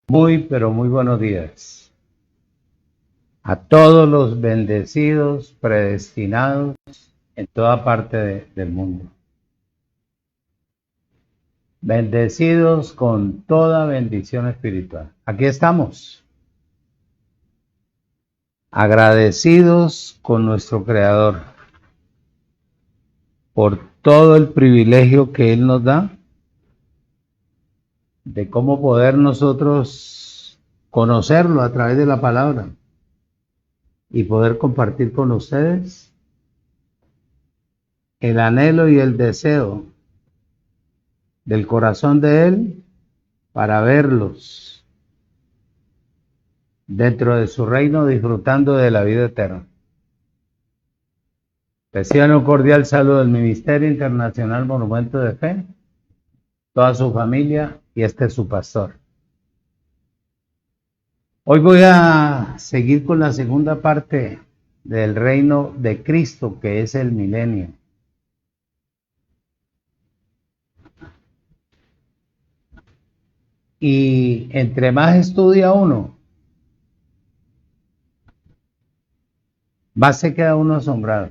Muy, pero muy buenos días a todos los bendecidos, predestinados en toda parte del mundo. Bendecidos con toda bendición espiritual. Aquí estamos, agradecidos con nuestro Creador por todo el privilegio que Él nos da de cómo poder nosotros conocerlo a través de la palabra y poder compartir con ustedes el anhelo y el deseo del corazón de Él para verlos dentro de su reino disfrutando de la vida eterna. Reciban un cordial saludo del Ministerio Internacional Monumento de Fe, toda su familia y este es su pastor. Hoy voy a seguir con la segunda parte del reino de Cristo, que es el milenio. Y entre más estudia uno, más se queda uno asombrado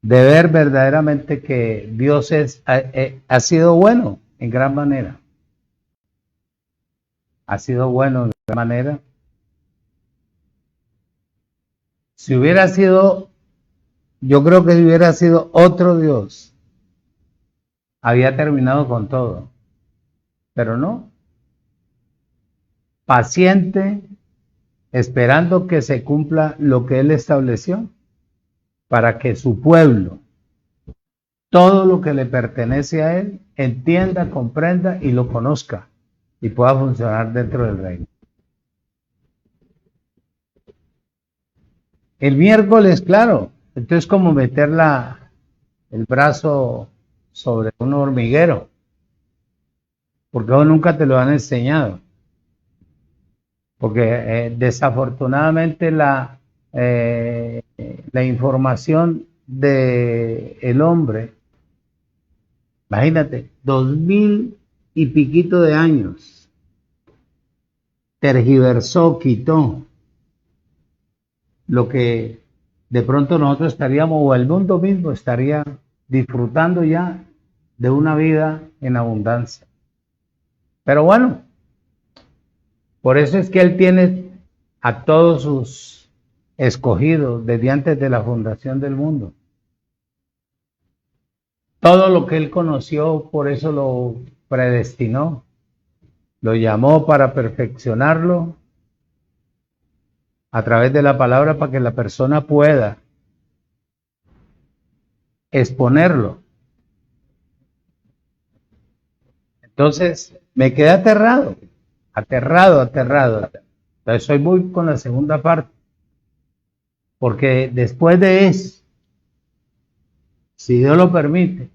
de ver verdaderamente que Dios ha sido bueno en gran manera. Ha sido bueno en gran manera. Si hubiera sido, yo creo que si hubiera sido otro Dios, había terminado con todo. Pero no. Paciente, esperando que se cumpla lo que Él estableció, para que su pueblo, todo lo que le pertenece a Él, entienda, comprenda y lo conozca y pueda funcionar dentro del reino. El miércoles, claro, entonces como meter el brazo sobre un hormiguero, porque vos nunca te lo han enseñado. Porque desafortunadamente la información del hombre, imagínate, 2000 y piquito de años, tergiversó, quitó lo que de pronto nosotros estaríamos, o el mundo mismo estaría disfrutando ya de una vida en abundancia. Pero bueno, por eso es que Él tiene a todos sus escogidos desde antes de la fundación del mundo. Todo lo que Él conoció, por eso lo predestinó, lo llamó para perfeccionarlo a través de la palabra para que la persona pueda exponerlo. Entonces, me quedé aterrado. Entonces, hoy voy con la segunda parte. Porque después de eso, si Dios lo permite,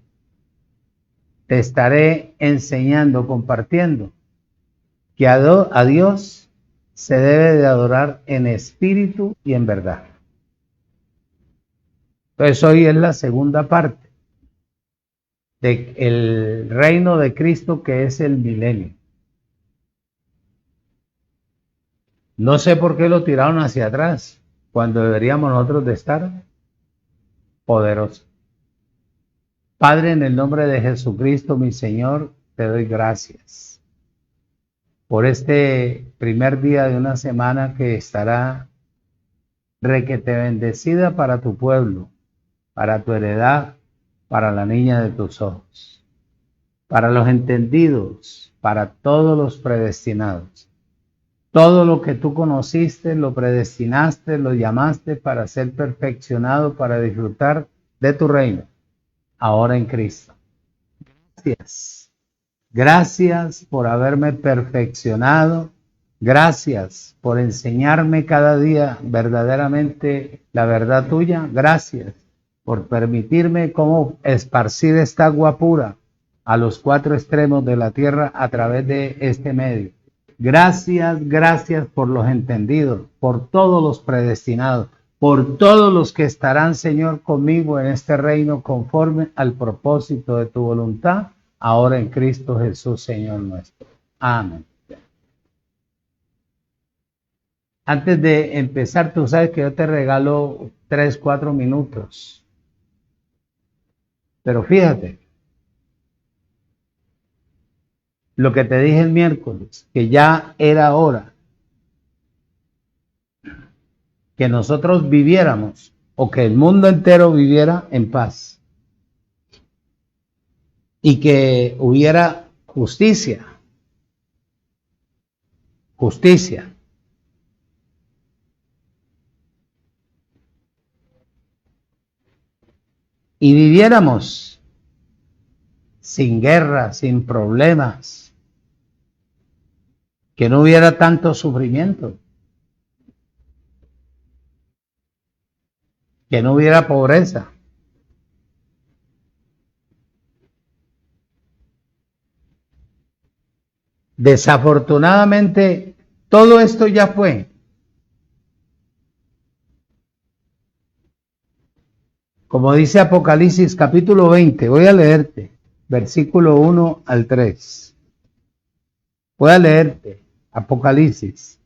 te estaré enseñando, compartiendo, que a Dios se debe de adorar en espíritu y en verdad. Entonces, hoy es la segunda parte del reino de Cristo, que es el milenio. No sé por qué lo tiraron hacia atrás, cuando deberíamos nosotros de estar poderosos. Padre, en el nombre de Jesucristo, mi Señor, te doy gracias por este primer día de una semana que estará requete bendecida para tu pueblo, para tu heredad, para la niña de tus ojos, para los entendidos, para todos los predestinados. Todo lo que tú conociste, lo predestinaste, lo llamaste para ser perfeccionado, para disfrutar de tu reino, ahora en Cristo. Gracias. Gracias por haberme perfeccionado. Gracias por enseñarme cada día verdaderamente la verdad tuya. Gracias por permitirme cómo esparcir esta agua pura a los cuatro extremos de la tierra a través de este medio. Gracias por los entendidos, por todos los predestinados, por todos los que estarán, Señor, conmigo en este reino conforme al propósito de tu voluntad, ahora en Cristo Jesús, Señor nuestro. Amén. Antes de empezar, tú sabes que yo te regalo 3, 4 minutos. Pero fíjate, lo que te dije el miércoles, que ya era hora que nosotros viviéramos o que el mundo entero viviera en paz y que hubiera justicia. Justicia. Y viviéramos sin guerra, sin problemas, que no hubiera tanto sufrimiento, que no hubiera pobreza. Desafortunadamente, todo esto ya fue. Como dice Apocalipsis capítulo 20, voy a leerte, versículo 1 al 3. Voy a leerte, Apocalipsis.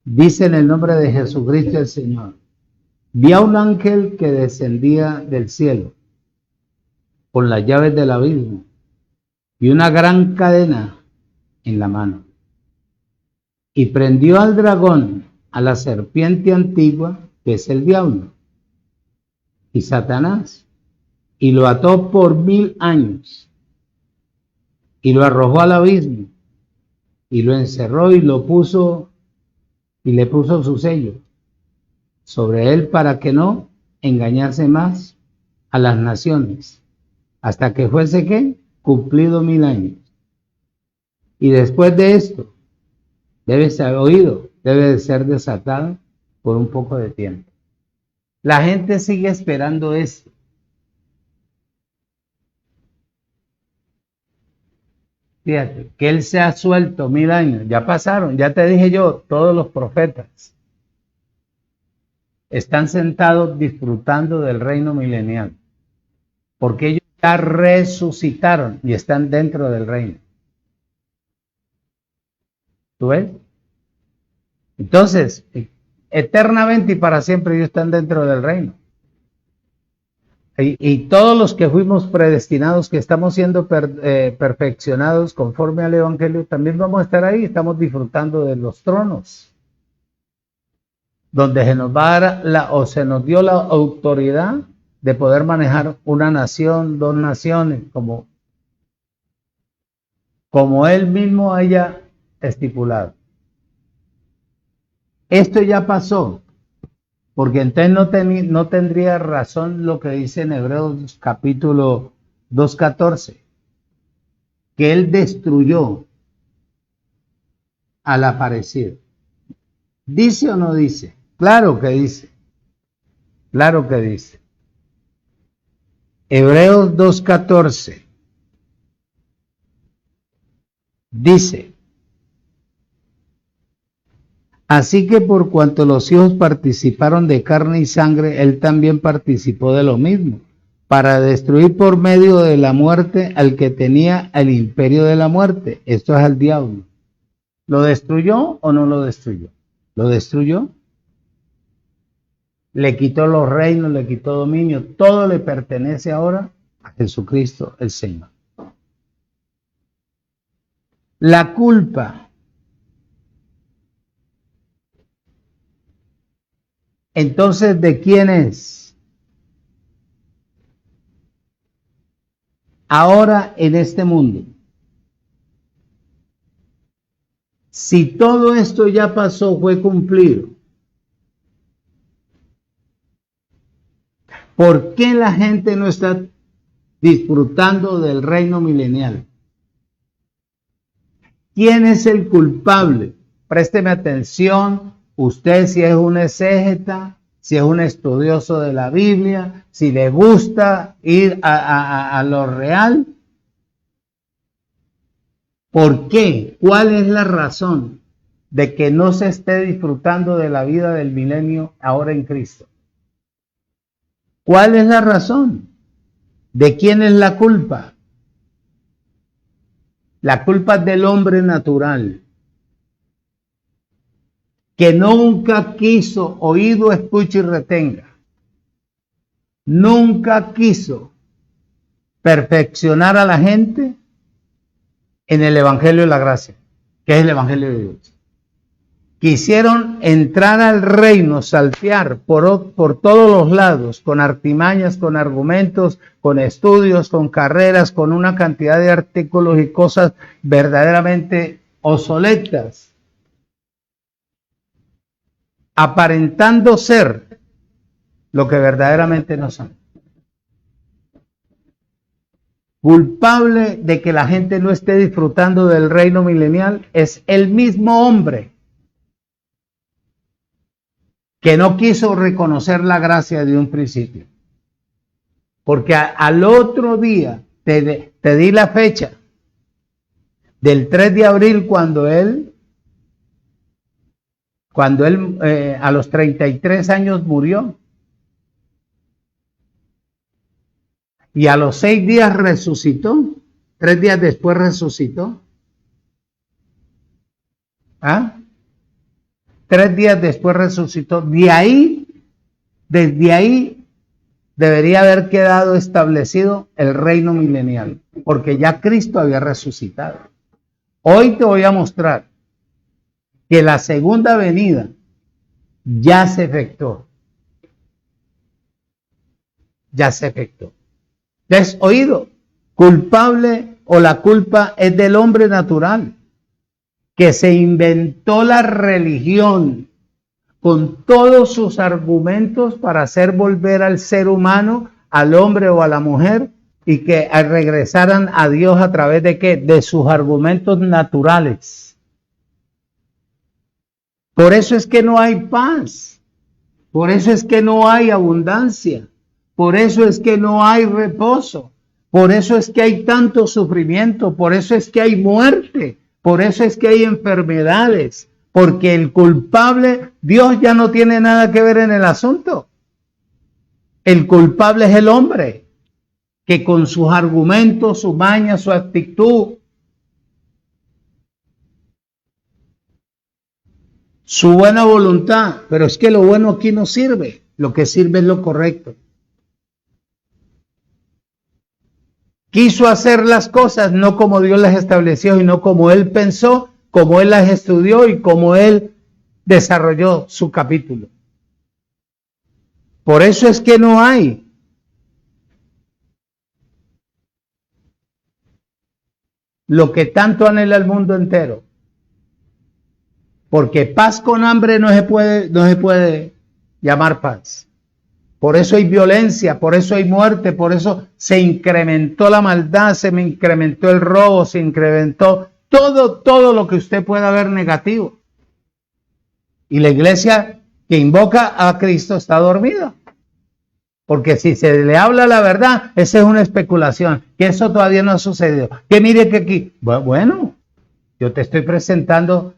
Dice en el nombre de Jesucristo el Señor: vi a un ángel que descendía del cielo con las llaves del abismo y una gran cadena en la mano. Y prendió al dragón, a la serpiente antigua, que es el diablo y Satanás, y lo ató por 1000 años, y lo arrojó al abismo, y lo encerró y lo puso, y le puso su sello sobre él para que no engañase más a las naciones, hasta que fuese ¿qué? Cumplido 1000 años. Y después de esto, debe ser oído, debe de ser desatado por un poco de tiempo. La gente sigue esperando esto. Fíjate, que él se ha suelto 1000 años, ya pasaron, ya te dije yo, todos los profetas están sentados disfrutando del reino milenial, porque ellos ya resucitaron y están dentro del reino. ¿Tú ves? Entonces, eternamente y para siempre ellos están dentro del reino. Y todos los que fuimos predestinados, que estamos siendo perfeccionados conforme al Evangelio, también vamos a estar ahí, estamos disfrutando de los tronos, donde se nos va a dar se nos dio la autoridad de poder manejar una nación, 2 naciones, como él mismo haya estipulado. Esto ya pasó, porque entonces no tendría razón lo que dice en Hebreos capítulo 2:14, que él destruyó al aparecido. ¿Dice o no dice? Claro que dice. Claro que dice. Hebreos 2:14 dice: así que por cuanto los hijos participaron de carne y sangre, él también participó de lo mismo, para destruir por medio de la muerte al que tenía el imperio de la muerte, esto es al diablo. ¿Lo destruyó o no lo destruyó? Lo destruyó. Le quitó los reinos, le quitó dominio, todo le pertenece ahora a Jesucristo el Señor. La culpa. Entonces, ¿de quién es? Ahora en este mundo. Si todo esto ya pasó, fue cumplido, ¿por qué la gente no está disfrutando del reino milenial? ¿Quién es el culpable? Présteme atención, usted si es un exégeta, si es un estudioso de la Biblia, si le gusta ir a lo real. ¿Por qué? ¿Cuál es la razón de que no se esté disfrutando de la vida del milenio ahora en Cristo? ¿Cuál es la razón? ¿De quién es la culpa? La culpa es del hombre natural, que nunca quiso, oído, escuche y retenga. Nunca quiso perfeccionar a la gente en el Evangelio de la Gracia, que es el Evangelio de Dios. Quisieron entrar al reino, saltear por todos los lados, con artimañas, con argumentos, con estudios, con carreras, con una cantidad de artículos y cosas verdaderamente obsoletas, aparentando ser lo que verdaderamente no son. Culpable de que la gente no esté disfrutando del reino milenial es el mismo hombre que no quiso reconocer la gracia de un principio. Porque al otro día te di la fecha del 3 de abril cuando él a los 33 años murió. Y a los 6 días resucitó. 3 días después resucitó. ¿Ah? 3 días después resucitó. Desde ahí debería haber quedado establecido el reino milenial, porque ya Cristo había resucitado. Hoy te voy a mostrar que la segunda venida ya se efectuó. Ya se efectuó. ¿Has oído? Culpable o la culpa es del hombre natural, que se inventó la religión con todos sus argumentos para hacer volver al ser humano, al hombre o a la mujer, y que regresaran a Dios a través de ¿qué? De sus argumentos naturales. Por eso es que no hay paz, por eso es que no hay abundancia, por eso es que no hay reposo, por eso es que hay tanto sufrimiento, por eso es que hay muerte. Por eso es que hay enfermedades, porque el culpable, Dios ya no tiene nada que ver en el asunto. El culpable es el hombre, que con sus argumentos, su maña, su actitud, su buena voluntad, pero es que lo bueno aquí no sirve, lo que sirve es lo correcto. Quiso hacer las cosas no como Dios las estableció, sino como él pensó, como él las estudió y como él desarrolló su capítulo. Por eso es que no hay lo que tanto anhela el mundo entero. Porque paz con hambre no se puede llamar paz. Por eso hay violencia, por eso hay muerte, por eso se incrementó la maldad, se incrementó el robo, se incrementó todo lo que usted pueda ver negativo. Y la iglesia que invoca a Cristo está dormida. Porque si se le habla la verdad, esa es una especulación, que eso todavía no ha sucedido. Que mire que aquí, bueno, yo te estoy presentando,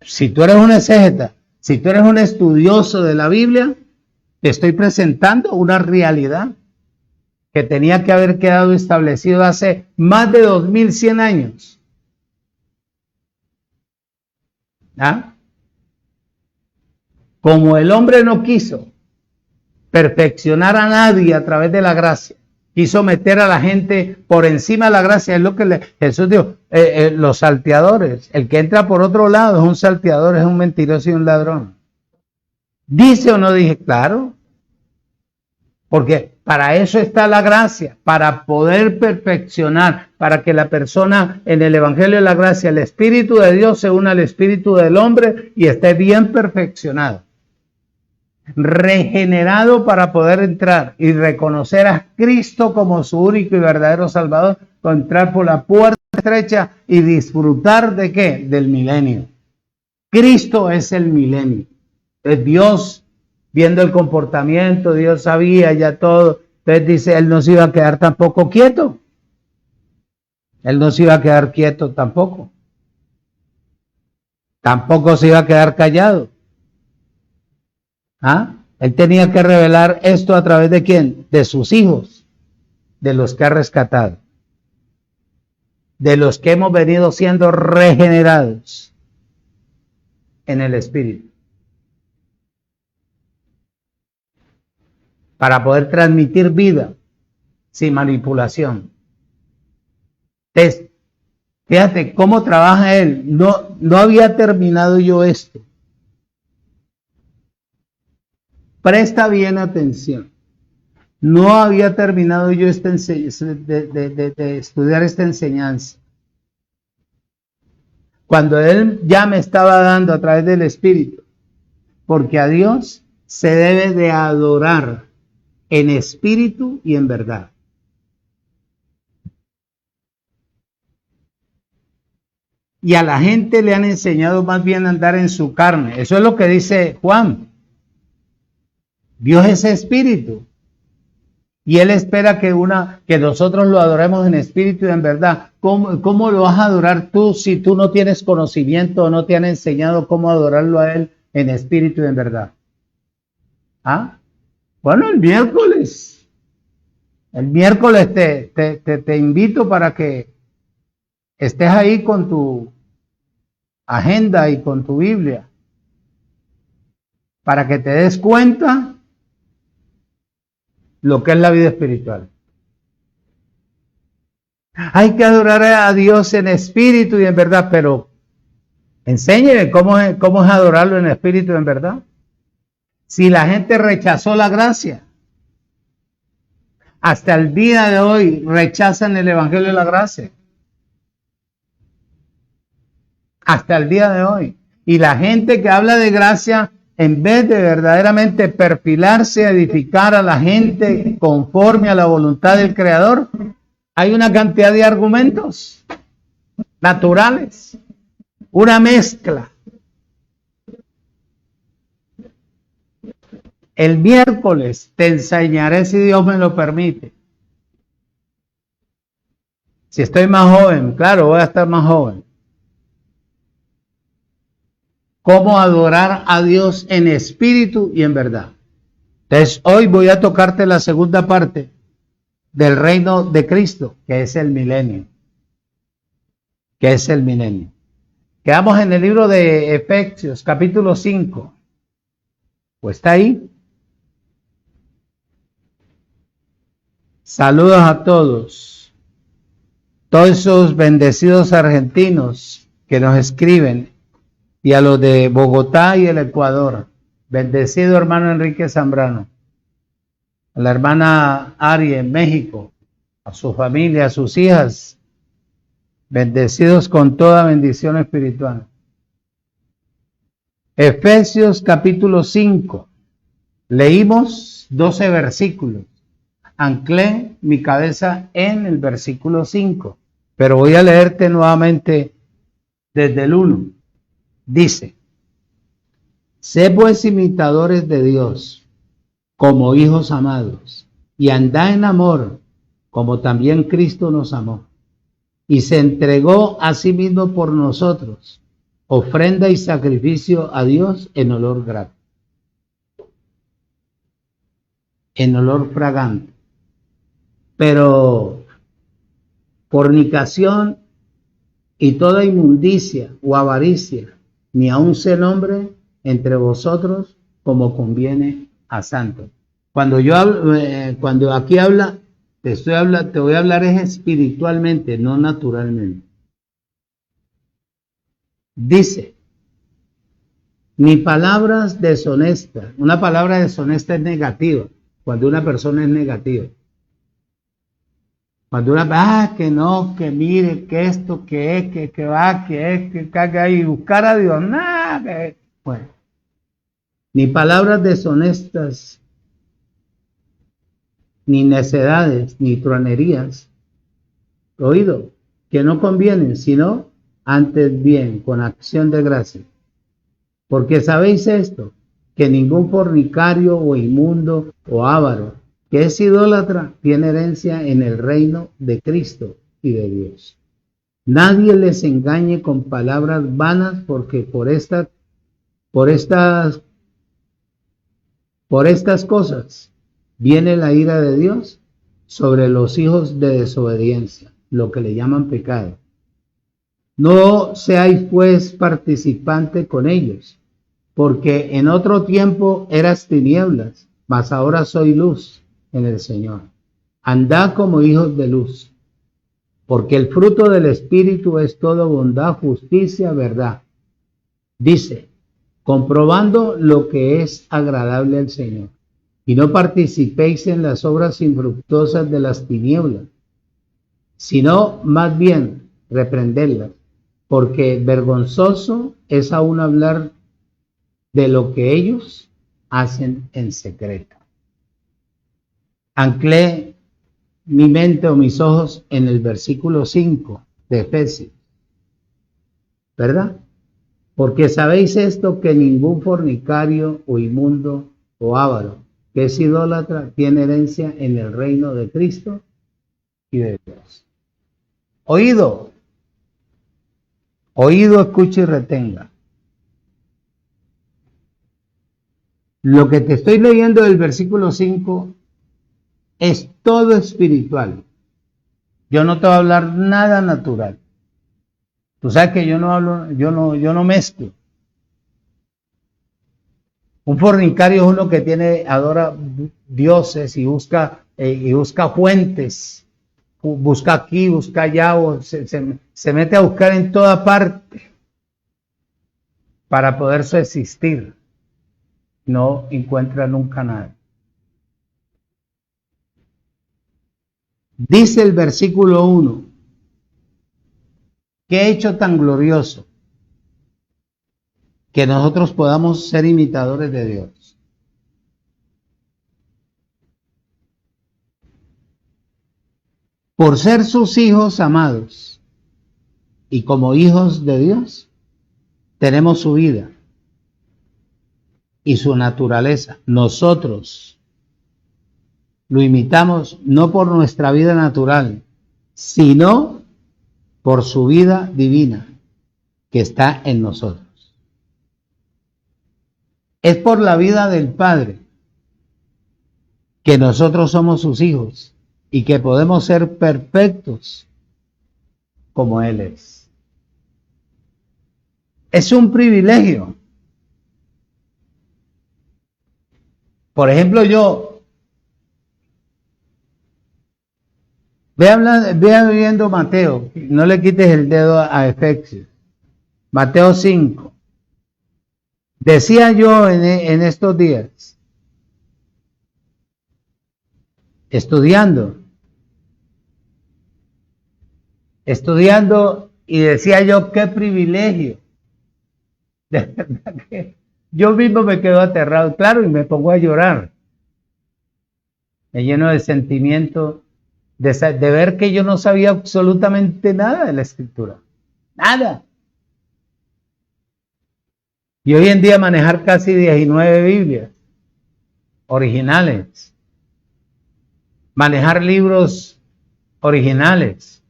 si tú eres un exégeta, si tú eres un estudioso de la Biblia, te estoy presentando una realidad que tenía que haber quedado establecido hace más de 2100 años. ¿Ah? Como el hombre no quiso perfeccionar a nadie a través de la gracia, quiso meter a la gente por encima de la gracia, es lo que Jesús dijo, los salteadores, el que entra por otro lado es un salteador, es un mentiroso y un ladrón. ¿Dice o no dije? Claro. Porque para eso está la gracia, para poder perfeccionar, para que la persona en el Evangelio de la Gracia, el Espíritu de Dios se una al Espíritu del hombre y esté bien perfeccionado. Regenerado para poder entrar y reconocer a Cristo como su único y verdadero Salvador, entrar por la puerta estrecha y disfrutar ¿de qué? Del milenio. Cristo es el milenio. Es Dios viendo el comportamiento, Dios sabía ya todo. Entonces dice, Él no se iba a quedar tampoco quieto. Él no se iba a quedar quieto tampoco. Tampoco se iba a quedar callado. ¿Ah? Él tenía que revelar esto a través de ¿quién? De sus hijos, de los que ha rescatado. de los que hemos venido siendo regenerados en el Espíritu, para poder transmitir vida sin manipulación. Entonces, fíjate cómo trabaja él. No había terminado yo esto. Presta bien atención. No había terminado yo de estudiar esta enseñanza. Cuando él ya me estaba dando a través del Espíritu, porque a Dios se debe de adorar en espíritu y en verdad. Y a la gente le han enseñado más bien a andar en su carne. Eso es lo que dice Juan. Dios es espíritu. Y Él espera que nosotros lo adoremos en espíritu y en verdad. ¿Cómo lo vas a adorar tú si tú no tienes conocimiento o no te han enseñado cómo adorarlo a Él en espíritu y en verdad? ¿Ah? Bueno, el miércoles. El miércoles te invito para que estés ahí con tu agenda y con tu Biblia. Para que te des cuenta lo que es la vida espiritual. Hay que adorar a Dios en espíritu y en verdad, pero enséñeme cómo es adorarlo en espíritu y en verdad. Si la gente rechazó la gracia, hasta el día de hoy rechazan el evangelio de la gracia. Hasta el día de hoy. Y la gente que habla de gracia, en vez de verdaderamente perfilarse, edificar a la gente conforme a la voluntad del Creador, hay una cantidad de argumentos naturales, una mezcla. El miércoles te enseñaré, si Dios me lo permite. Si estoy más joven, claro, voy a estar más joven. Cómo adorar a Dios en espíritu y en verdad. Entonces, hoy voy a tocarte la segunda parte del reino de Cristo, que es el milenio. Quedamos en el libro de Efesios, capítulo 5. Pues está ahí. Saludos a todos esos bendecidos argentinos que nos escriben, y a los de Bogotá y el Ecuador. Bendecido hermano Enrique Zambrano, a la hermana Ari en México, a su familia, a sus hijas, bendecidos con toda bendición espiritual. Efesios capítulo 5, leímos 12 versículos. Anclé mi cabeza en el versículo 5, pero voy a leerte nuevamente desde el 1. Dice: sé pues imitadores de Dios, como hijos amados, y andad en amor, como también Cristo nos amó, y se entregó a sí mismo por nosotros, ofrenda y sacrificio a Dios en olor grato, en olor fragante. Pero fornicación y toda inmundicia o avaricia, ni aun se nombre entre vosotros como conviene a santos. Cuando yo hablo, cuando aquí habla, te voy a hablar es espiritualmente, no naturalmente. Dice, ni palabras deshonestas. Una palabra deshonesta es negativa, cuando una persona es negativa. Cuando que no, que mire, que esto, que es, que va, que es, que caga y buscar a Dios, nada. Bueno, ni palabras deshonestas, ni necedades, ni truanerías, oído, que no convienen, sino antes bien, con acción de gracia. Porque sabéis esto, que ningún fornicario o inmundo o avaro, que es idólatra, tiene herencia en el reino de Cristo y de Dios. Nadie les engañe con palabras vanas, porque por estas cosas viene la ira de Dios sobre los hijos de desobediencia, lo que le llaman pecado, No seáis pues participantes con ellos, porque en otro tiempo eras tinieblas, mas ahora soy luz en el Señor. Andad como hijos de luz, porque el fruto del Espíritu es toda bondad, justicia, verdad. Dice, comprobando lo que es agradable al Señor, y no participéis en las obras infructuosas de las tinieblas, sino más bien reprenderlas, porque vergonzoso es aún hablar de lo que ellos hacen en secreto. Anclé mi mente o mis ojos en el versículo 5 de Efesios, ¿verdad? Porque sabéis esto, que ningún fornicario o inmundo o avaro que es idólatra tiene herencia en el reino de Cristo y de Dios. Oído, escucha y retenga. Lo que te estoy leyendo del versículo 5 es todo espiritual. Yo no te voy a hablar nada natural. Tú sabes que yo no hablo, yo no mezclo. Un fornicario es uno que adora dioses y busca fuentes. Busca aquí, busca allá, o se mete a buscar en toda parte para poder subsistir. No encuentra nunca nada. Dice el versículo 1, ¿qué hecho tan glorioso que nosotros podamos ser imitadores de Dios? Por ser sus hijos amados y como hijos de Dios, tenemos su vida y su naturaleza. Nosotros lo imitamos no por nuestra vida natural, sino por su vida divina que está en nosotros. Es por la vida del Padre que nosotros somos sus hijos y que podemos ser perfectos como Él es. Es un privilegio. Por ejemplo, yo ve viendo Mateo, no le quites el dedo a Efesios. Mateo 5. Decía yo en estos días, estudiando, y decía yo, qué privilegio. De verdad que yo mismo me quedo aterrado, claro, y me pongo a llorar. Me lleno de sentimiento de ver que yo no sabía absolutamente nada de la Escritura. Nada. Y hoy en día manejar casi 19 Biblias originales. Manejar libros originales.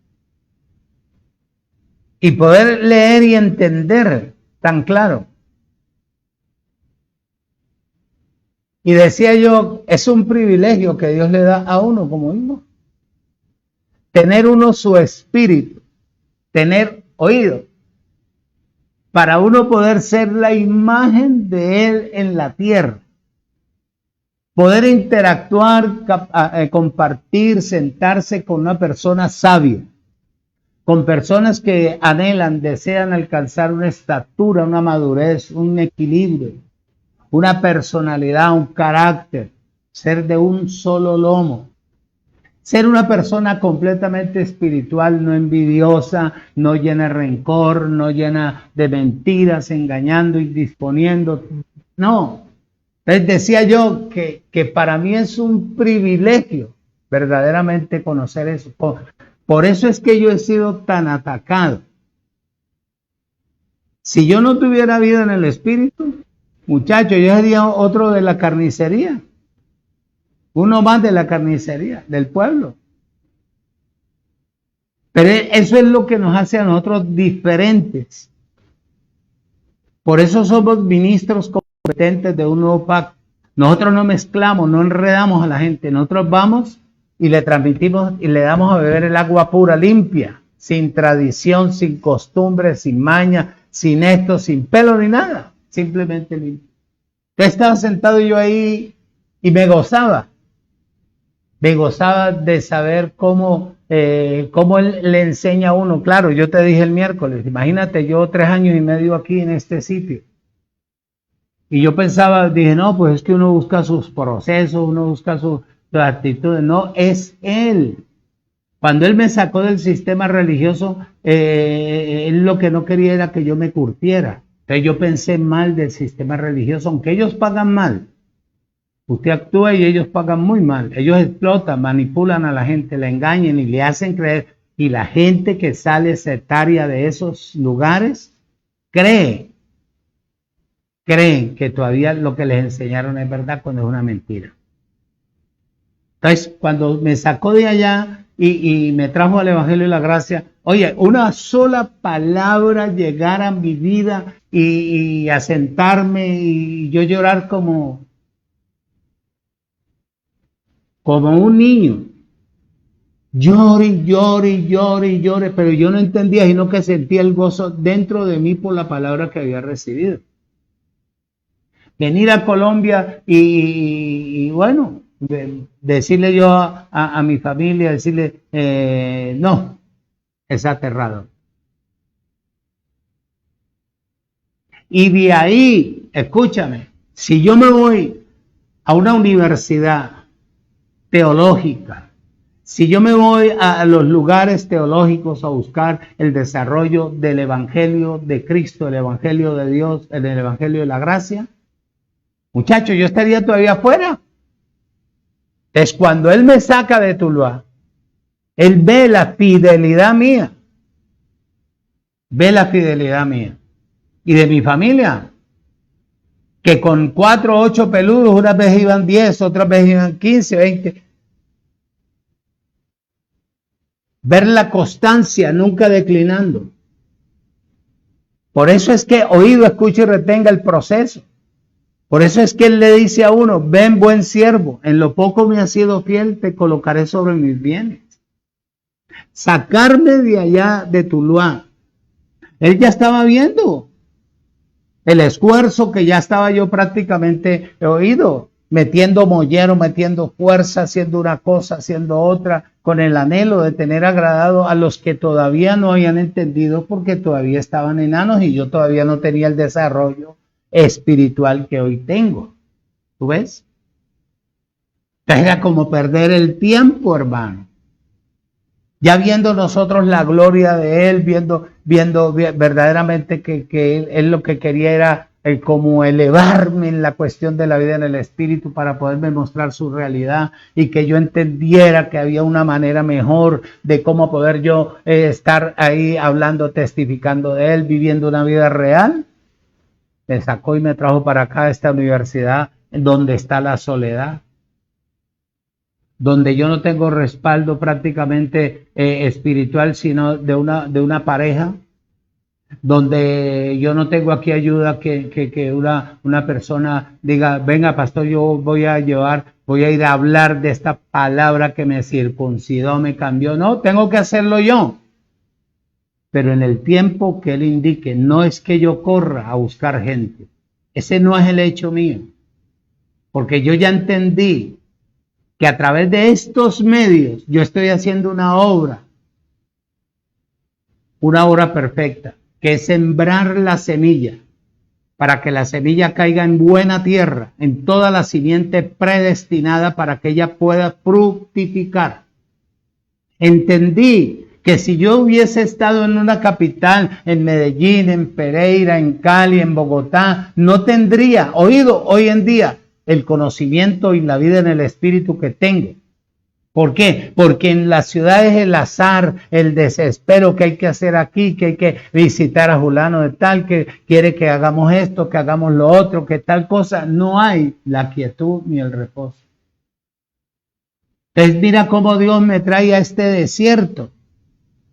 Y poder leer y entender tan claro. Y decía yo, es un privilegio que Dios le da a uno como hijo. Tener uno su espíritu, tener oído, para uno poder ser la imagen de Él en la tierra. Poder interactuar, compartir, sentarse con una persona sabia, con personas que anhelan, desean alcanzar una estatura, una madurez, un equilibrio, una personalidad, un carácter, ser de un solo lomo. Ser una persona completamente espiritual, no envidiosa, no llena de rencor, no llena de mentiras, engañando y disponiendo. No. Entonces decía yo que para mí es un privilegio verdaderamente conocer eso. Por eso es que yo he sido tan atacado. Si yo no tuviera vida en el espíritu, muchacho, yo sería otro de la carnicería. Uno más de la carnicería, del pueblo. Pero eso es lo que nos hace a nosotros diferentes. Por eso somos ministros competentes de un nuevo pacto. Nosotros no mezclamos, no enredamos a la gente. Nosotros vamos y le transmitimos y le damos a beber el agua pura, limpia, sin tradición, sin costumbre, sin maña, sin esto, sin pelo ni nada, simplemente limpio. Entonces estaba sentado yo ahí y me gozaba de saber cómo él le enseña a uno. Claro, yo te dije el miércoles, imagínate, yo 3 años y medio aquí en este sitio. Y yo pensaba, dije, no, pues es que uno busca sus procesos, uno busca sus actitudes. No, es él. Cuando él me sacó del sistema religioso, él lo que no quería era que yo me curtiera. Entonces yo pensé mal del sistema religioso, aunque ellos pagan mal. Usted actúa y ellos pagan muy mal. Ellos explotan, manipulan a la gente, la engañan y le hacen creer. Y la gente que sale sectaria de esos lugares creen que todavía lo que les enseñaron es verdad cuando es una mentira. Entonces, cuando me sacó de allá y me trajo al Evangelio y la gracia, oye, una sola palabra llegar a mi vida y a sentarme y yo llorar como un niño. Llore, pero yo no entendía, sino que sentía el gozo dentro de mí por la palabra que había recibido. Venir a Colombia y bueno, decirle yo a mi familia, decirle, no, es aterrador. Y de ahí, escúchame, si yo me voy a una universidad teológica, si yo me voy a los lugares teológicos a buscar el desarrollo del Evangelio de Cristo, el Evangelio de Dios, el Evangelio de la gracia, muchachos, yo estaría todavía afuera. Es cuando Él me saca de Tuluá, Él ve la fidelidad mía. Ve la fidelidad mía. Y de mi familia, que con 4 o 8 peludos, unas veces iban 10, otras veces iban 15, 20. Ver la constancia, nunca declinando. Por eso es que oído, escucha y retenga el proceso. Por eso es que Él le dice a uno, ven buen siervo, en lo poco me has sido fiel, te colocaré sobre mis bienes. Sacarme de allá de Tuluá. Él ya estaba viendo el esfuerzo que ya estaba yo prácticamente oído, metiendo mollero, metiendo fuerza, haciendo una cosa, haciendo otra, con el anhelo de tener agradado a los que todavía no habían entendido porque todavía estaban enanos y yo todavía no tenía el desarrollo espiritual que hoy tengo. ¿Tú ves? Era como perder el tiempo, hermano. Ya viendo nosotros la gloria de Él, viendo verdaderamente que él lo que quería era como elevarme en la cuestión de la vida en el Espíritu para poderme mostrar su realidad y que yo entendiera que había una manera mejor de cómo poder yo estar ahí hablando, testificando de Él, viviendo una vida real. Me sacó y me trajo para acá a esta universidad donde está la soledad, donde yo no tengo respaldo prácticamente espiritual, sino de una pareja, donde yo no tengo aquí ayuda que una persona diga, venga pastor, yo voy a ir a hablar de esta palabra que me circuncidó, me cambió. No, tengo que hacerlo yo. Pero en el tiempo que Él indique, no es que yo corra a buscar gente. Ese no es el hecho mío. Porque yo ya entendí que a través de estos medios yo estoy haciendo una obra perfecta, que es sembrar la semilla, para que la semilla caiga en buena tierra, en toda la simiente predestinada para que ella pueda fructificar. Entendí que si yo hubiese estado en una capital, en Medellín, en Pereira, en Cali, en Bogotá, no tendría oído hoy en día el conocimiento y la vida en el Espíritu que tengo. ¿Por qué? Porque en las ciudades el azar, el desespero que hay que hacer aquí, que hay que visitar a fulano de tal, que quiere que hagamos esto, que hagamos lo otro, que tal cosa, no hay la quietud ni el reposo. Entonces mira cómo Dios me trae a este desierto.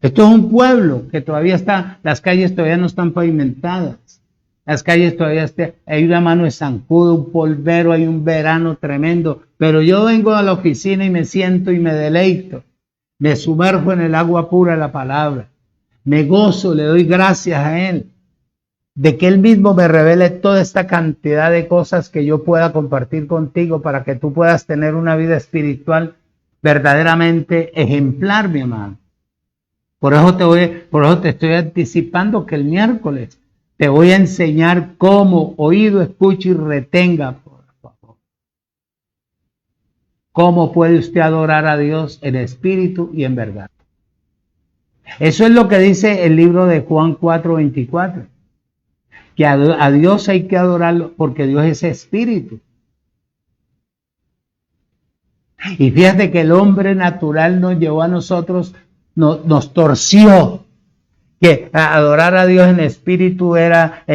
Esto es un pueblo que todavía está, las calles todavía no están pavimentadas. Las calles todavía hay una mano de zancudo, un polvero, hay un verano tremendo. Pero yo vengo a la oficina y me siento y me deleito. Me sumerjo en el agua pura de la palabra. Me gozo, le doy gracias a Él de que Él mismo me revele toda esta cantidad de cosas que yo pueda compartir contigo para que tú puedas tener una vida espiritual verdaderamente ejemplar, mi amado. Por eso te estoy anticipando que el miércoles te voy a enseñar cómo oído, escucha y retenga, por favor. Cómo puede usted adorar a Dios en espíritu y en verdad. Eso es lo que dice el libro de Juan 4:24. Que a Dios hay que adorarlo porque Dios es espíritu. Y fíjate que el hombre natural nos llevó a nosotros, nos torció. Que adorar a Dios en espíritu era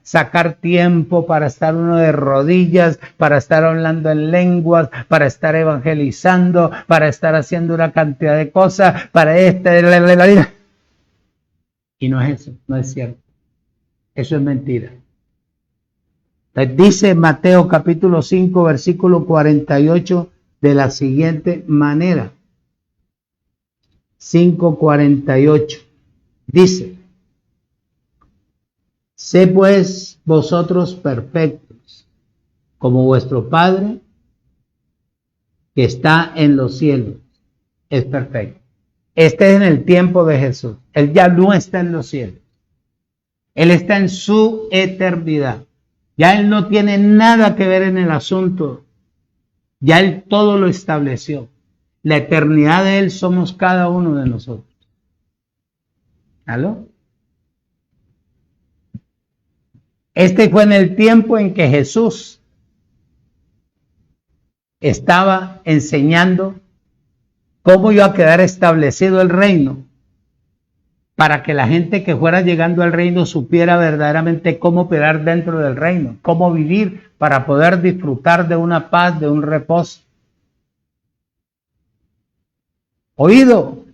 sacar tiempo para estar uno de rodillas, para estar hablando en lenguas, para estar evangelizando, para estar haciendo una cantidad de cosas, para y no es eso, no es cierto. Eso es mentira. Dice Mateo capítulo 5, versículo 48 de la siguiente manera. 5:48. Dice, sé pues vosotros perfectos, como vuestro Padre que está en los cielos es perfecto. Este es en el tiempo de Jesús. Él ya no está en los cielos. Él está en su eternidad. Ya Él no tiene nada que ver en el asunto. Ya Él todo lo estableció. La eternidad de Él somos cada uno de nosotros. ¿Aló? Este fue en el tiempo en que Jesús estaba enseñando cómo iba a quedar establecido el reino, para que la gente que fuera llegando al reino supiera verdaderamente cómo operar dentro del reino, cómo vivir para poder disfrutar de una paz, de un reposo. Oído,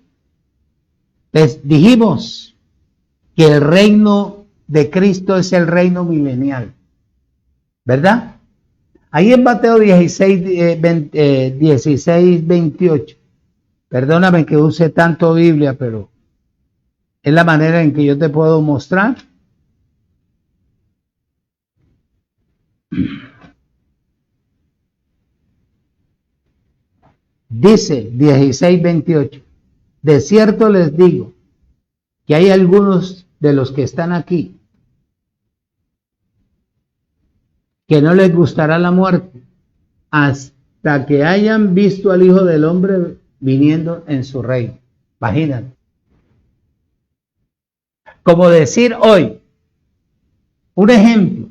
les dijimos que el reino de Cristo es el reino milenial, ¿verdad? Ahí en Mateo 16:28, perdóname que use tanto Biblia, pero es la manera en que yo te puedo mostrar. Dice 16:28, de cierto les digo que hay algunos de los que están aquí que no les gustará la muerte hasta que hayan visto al Hijo del Hombre viniendo en su reino. Imagínate. Como decir hoy, un ejemplo,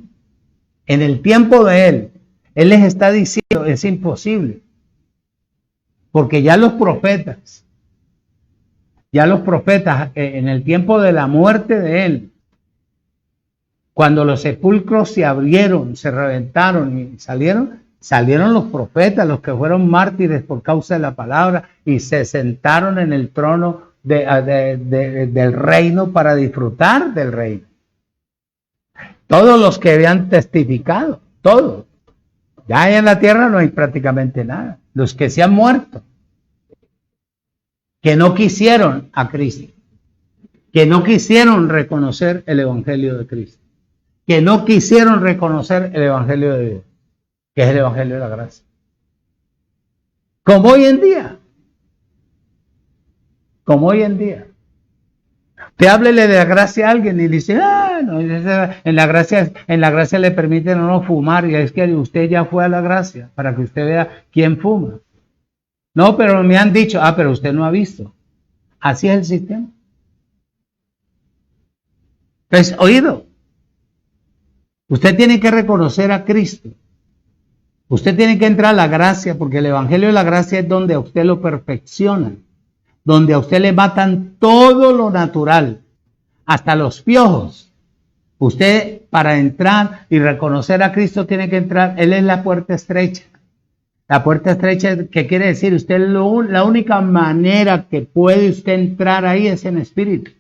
en el tiempo de Él les está diciendo, es imposible, porque ya los profetas en el tiempo de la muerte de Él, cuando los sepulcros se abrieron, se reventaron y salieron los profetas, los que fueron mártires por causa de la palabra y se sentaron en el trono del reino para disfrutar del reino. Todos los que habían testificado, todos. Ya en la tierra no hay prácticamente nada. Los que se han muerto, que no quisieron a Cristo, que no quisieron reconocer el Evangelio de Cristo, que no quisieron reconocer el Evangelio de Dios, que es el Evangelio de la gracia. Como hoy en día. Te háblele de la gracia a alguien y le dice, no, en la gracia le permiten a uno fumar, y es que usted ya fue a la gracia para que usted vea quién fuma. No, pero me han dicho, pero usted no ha visto. Así es el sistema. Pues, oído, usted tiene que reconocer a Cristo. Usted tiene que entrar a la gracia, porque el Evangelio de la gracia es donde a usted lo perfeccionan, donde a usted le matan todo lo natural, hasta los piojos. Usted, para entrar y reconocer a Cristo, tiene que entrar. Él es la puerta estrecha. La puerta estrecha, ¿qué quiere decir? Usted, la única manera que puede usted entrar ahí es en espíritu.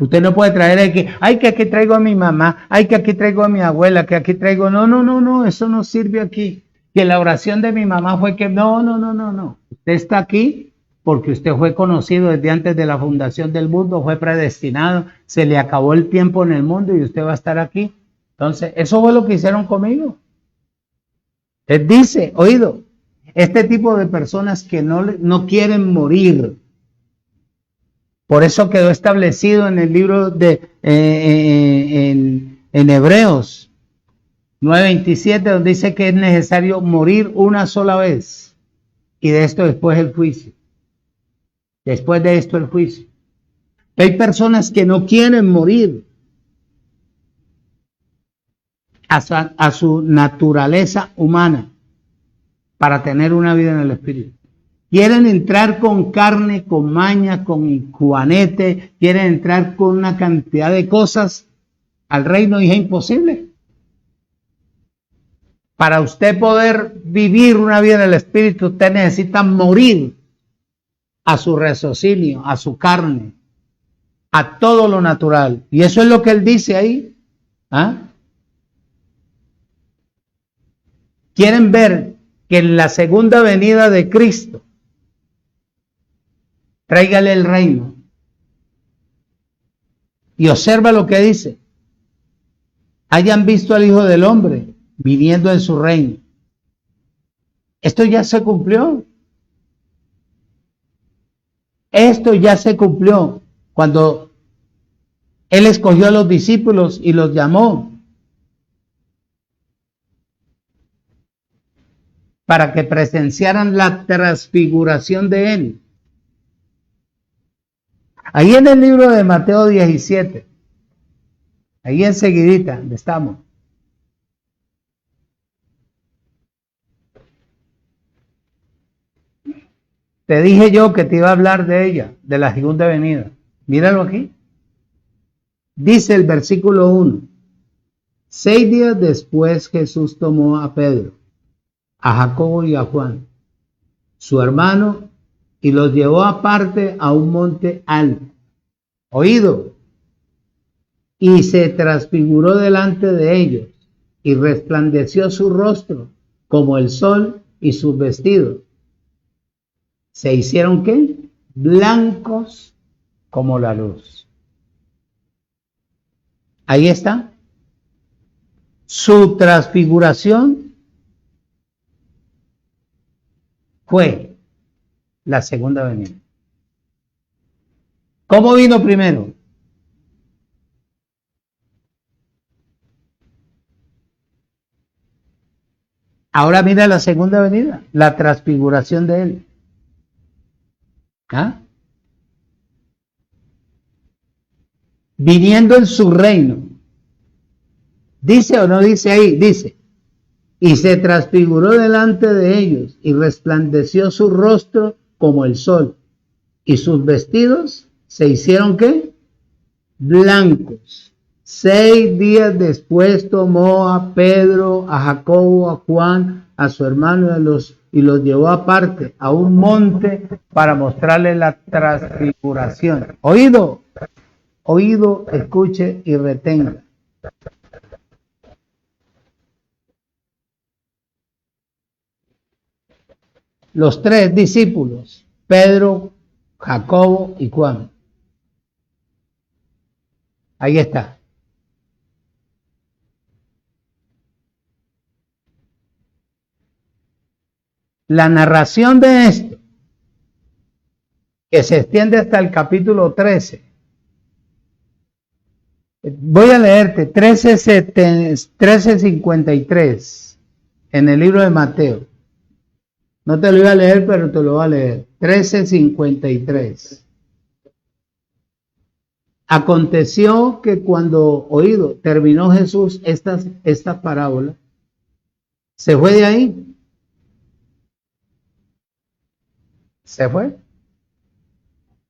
Usted no puede traer que aquí traigo a mi mamá, que aquí traigo a mi abuela, que aquí traigo. No, eso no sirve aquí. Que la oración de mi mamá fue que no. Usted está aquí porque usted fue conocido desde antes de la fundación del mundo, fue predestinado, se le acabó el tiempo en el mundo y usted va a estar aquí. Entonces, eso fue lo que hicieron conmigo. Él dice, oído, este tipo de personas que no quieren morir. Por eso quedó establecido en el libro de en Hebreos 9:27, donde dice que es necesario morir una sola vez. Y de esto después el juicio. Después de esto el juicio. Hay personas que no quieren morir a su naturaleza humana para tener una vida en el Espíritu. Quieren entrar con carne, con maña, con juanete, quieren entrar con una cantidad de cosas al reino y es imposible. Para usted poder vivir una vida en el Espíritu, usted necesita morir a su raciocinio, a su carne, a todo lo natural. Y eso es lo que él dice ahí. ¿Ah? Quieren ver que en la segunda venida de Cristo, tráigale el reino. Y observa lo que dice. Hayan visto al Hijo del Hombre viniendo en su reino. Esto ya se cumplió. Esto ya se cumplió cuando Él escogió a los discípulos y los llamó para que presenciaran la transfiguración de Él. Ahí en el libro de Mateo 17, ahí enseguidita, ¿dónde estamos? Te dije yo que te iba a hablar de ella, de la segunda venida. Míralo aquí. Dice el versículo 1. 6 días después Jesús tomó a Pedro, a Jacobo y a Juan, su hermano, y los llevó aparte a un monte alto. Oído. Y se transfiguró delante de ellos, y resplandeció su rostro como el sol, y sus vestidos se hicieron ¿qué? Blancos como la luz. Ahí está. Su transfiguración fue la segunda venida. ¿Cómo vino primero? Ahora mira la segunda venida, la transfiguración de Él. ¿Ah? Viniendo en su reino. ¿Dice o no dice ahí? Dice. Y se transfiguró delante de ellos y resplandeció su rostro como el sol. Y sus vestidos se hicieron ¿qué? Blancos. 6 días después tomó a Pedro, a Jacobo, a Juan, a su hermano y los llevó aparte a un monte para mostrarle la transfiguración. Oído, oído, escuche y retenga. Los 3 discípulos, Pedro, Jacobo y Juan. Ahí está. La narración de esto, que se extiende hasta el capítulo 13. Voy a leerte 13:53 en el libro de Mateo. No te lo iba a leer, pero te lo voy a leer. 13:53. Aconteció que cuando oído terminó Jesús esta parábola, se fue de ahí. Se fue.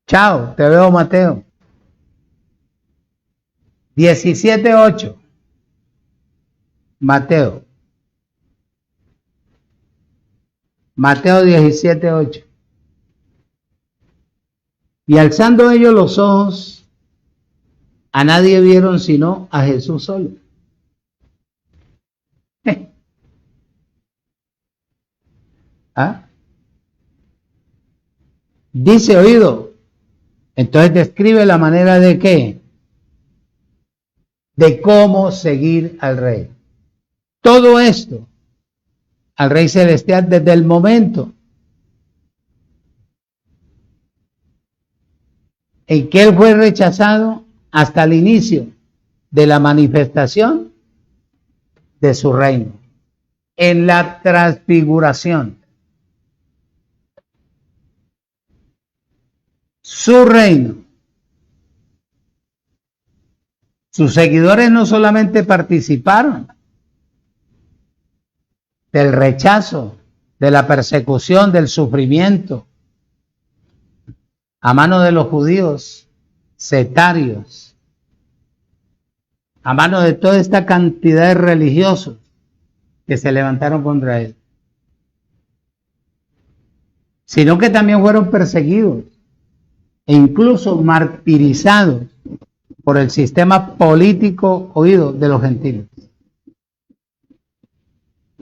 Chao, te veo Mateo. 17:8. Mateo 17:8. Y alzando ellos los ojos, a nadie vieron sino a Jesús solo. ¿Ah? Dice oído. Entonces describe la manera de qué, de cómo seguir al rey. Todo esto al rey celestial desde el momento en que él fue rechazado hasta el inicio de la manifestación de su reino, en la transfiguración. Su reino. Sus seguidores no solamente participaron del rechazo, de la persecución, del sufrimiento a mano de los judíos sectarios, a mano de toda esta cantidad de religiosos que se levantaron contra él, sino que también fueron perseguidos e incluso martirizados por el sistema político oído de los gentiles.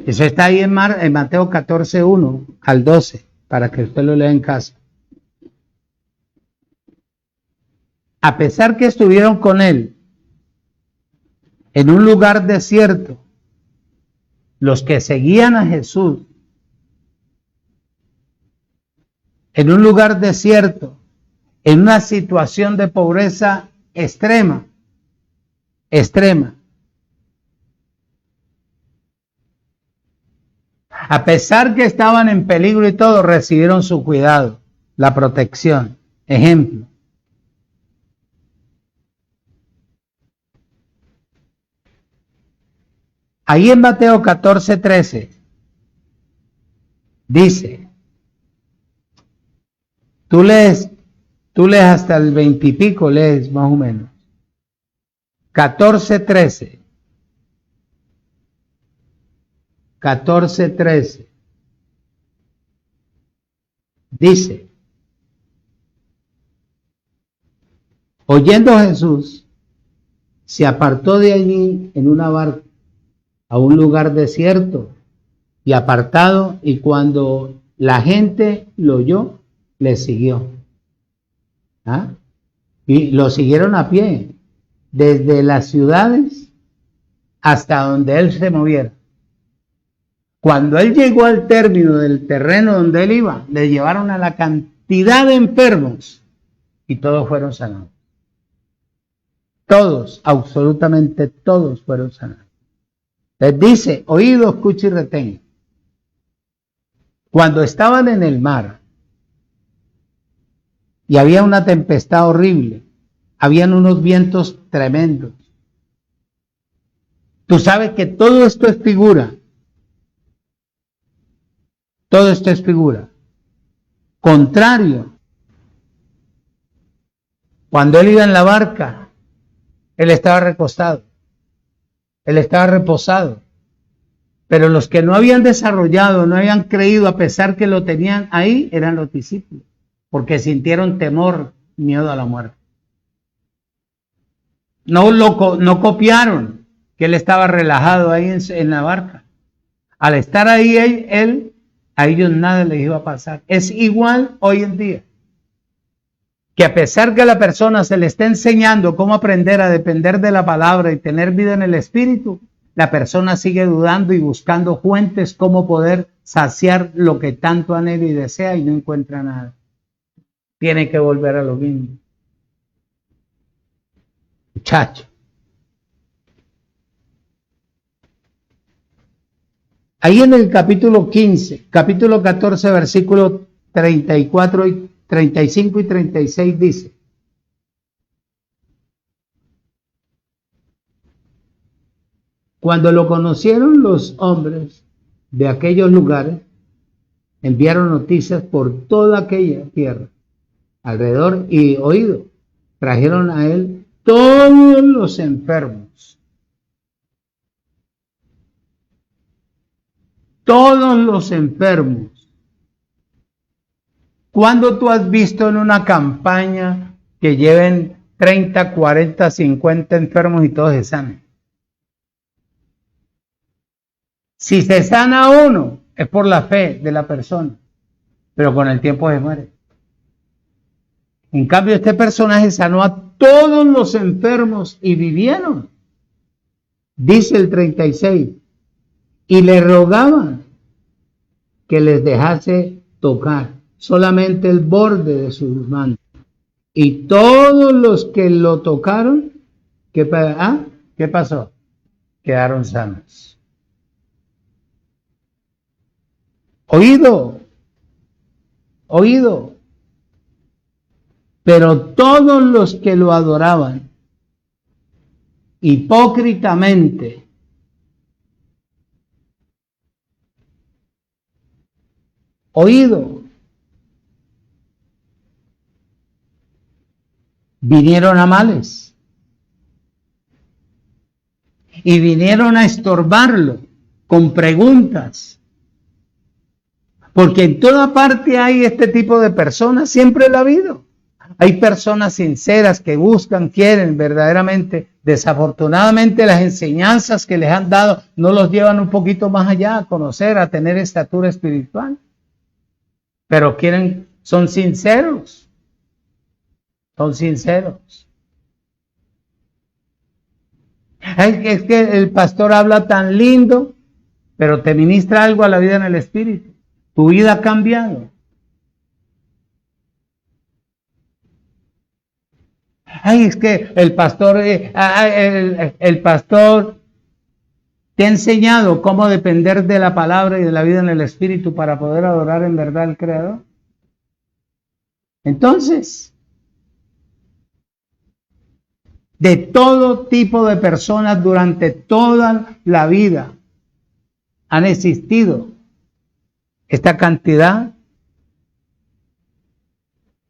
Eso está ahí en Mateo 14, 1 al 12, para que usted lo lea en casa. A pesar que estuvieron con él en un lugar desierto, los que seguían a Jesús, en un lugar desierto, en una situación de pobreza extrema, a pesar que estaban en peligro y todo, recibieron su cuidado, la protección. Ejemplo. Ahí en Mateo 14, 13, dice, tú lees hasta el 20 y pico, lees más o menos. 14, 13. 14, 13. Dice, oyendo Jesús, se apartó de allí en una barca a un lugar desierto y apartado, y cuando la gente lo oyó, le siguió. ¿Ah? Y lo siguieron a pie, desde las ciudades hasta donde él se moviera. Cuando él llegó al término del terreno donde él iba, le llevaron a la cantidad de enfermos y todos fueron sanados. Todos, absolutamente todos fueron sanados. Les dice, oído, escucha y retén. Cuando estaban en el mar y había una tempestad horrible, habían unos vientos tremendos. Tú sabes que todo esto es figura. Todo esto es figura. Contrario, cuando él iba en la barca, él estaba recostado. Él estaba reposado. Pero los que no habían desarrollado, no habían creído, a pesar que lo tenían ahí, eran los discípulos. Porque sintieron temor, miedo a la muerte. No copiaron que él estaba relajado ahí en la barca. Al estar ahí él, a ellos nada les iba a pasar. Es igual hoy en día. Que a pesar que a la persona se le está enseñando cómo aprender a depender de la palabra y tener vida en el espíritu, la persona sigue dudando y buscando fuentes cómo poder saciar lo que tanto anhela y desea y no encuentra nada. Tiene que volver a lo mismo. Muchacho. Ahí en el capítulo 14, versículos 34 y 35 y 36 dice, cuando lo conocieron los hombres de aquellos lugares, enviaron noticias por toda aquella tierra, alrededor y oído, trajeron a él todos los enfermos. Todos los enfermos. ¿Cuándo tú has visto en una campaña que lleven 30, 40, 50 enfermos y todos se sanen? Si se sana uno, es por la fe de la persona, pero con el tiempo se muere. En cambio, este personaje sanó a todos los enfermos y vivieron. Dice el 36, y le rogaban que les dejase tocar solamente el borde de sus manos. Y todos los que lo tocaron, ¿qué pasó? Quedaron sanos. Oído. Pero todos los que lo adoraban hipócritamente vinieron a males y vinieron a estorbarlo con preguntas, porque en toda parte hay este tipo de personas, siempre lo ha habido. Hay personas sinceras que buscan, quieren verdaderamente. Desafortunadamente las enseñanzas que les han dado no los llevan un poquito más allá a conocer, a tener estatura espiritual. Pero son sinceros. Son sinceros. Es que el pastor habla tan lindo, pero te ministra algo a la vida en el espíritu. Tu vida ha cambiado. Es que el pastor te ha enseñado cómo depender de la palabra y de la vida en el espíritu para poder adorar en verdad al Creador. Entonces, de todo tipo de personas durante toda la vida han existido esta cantidad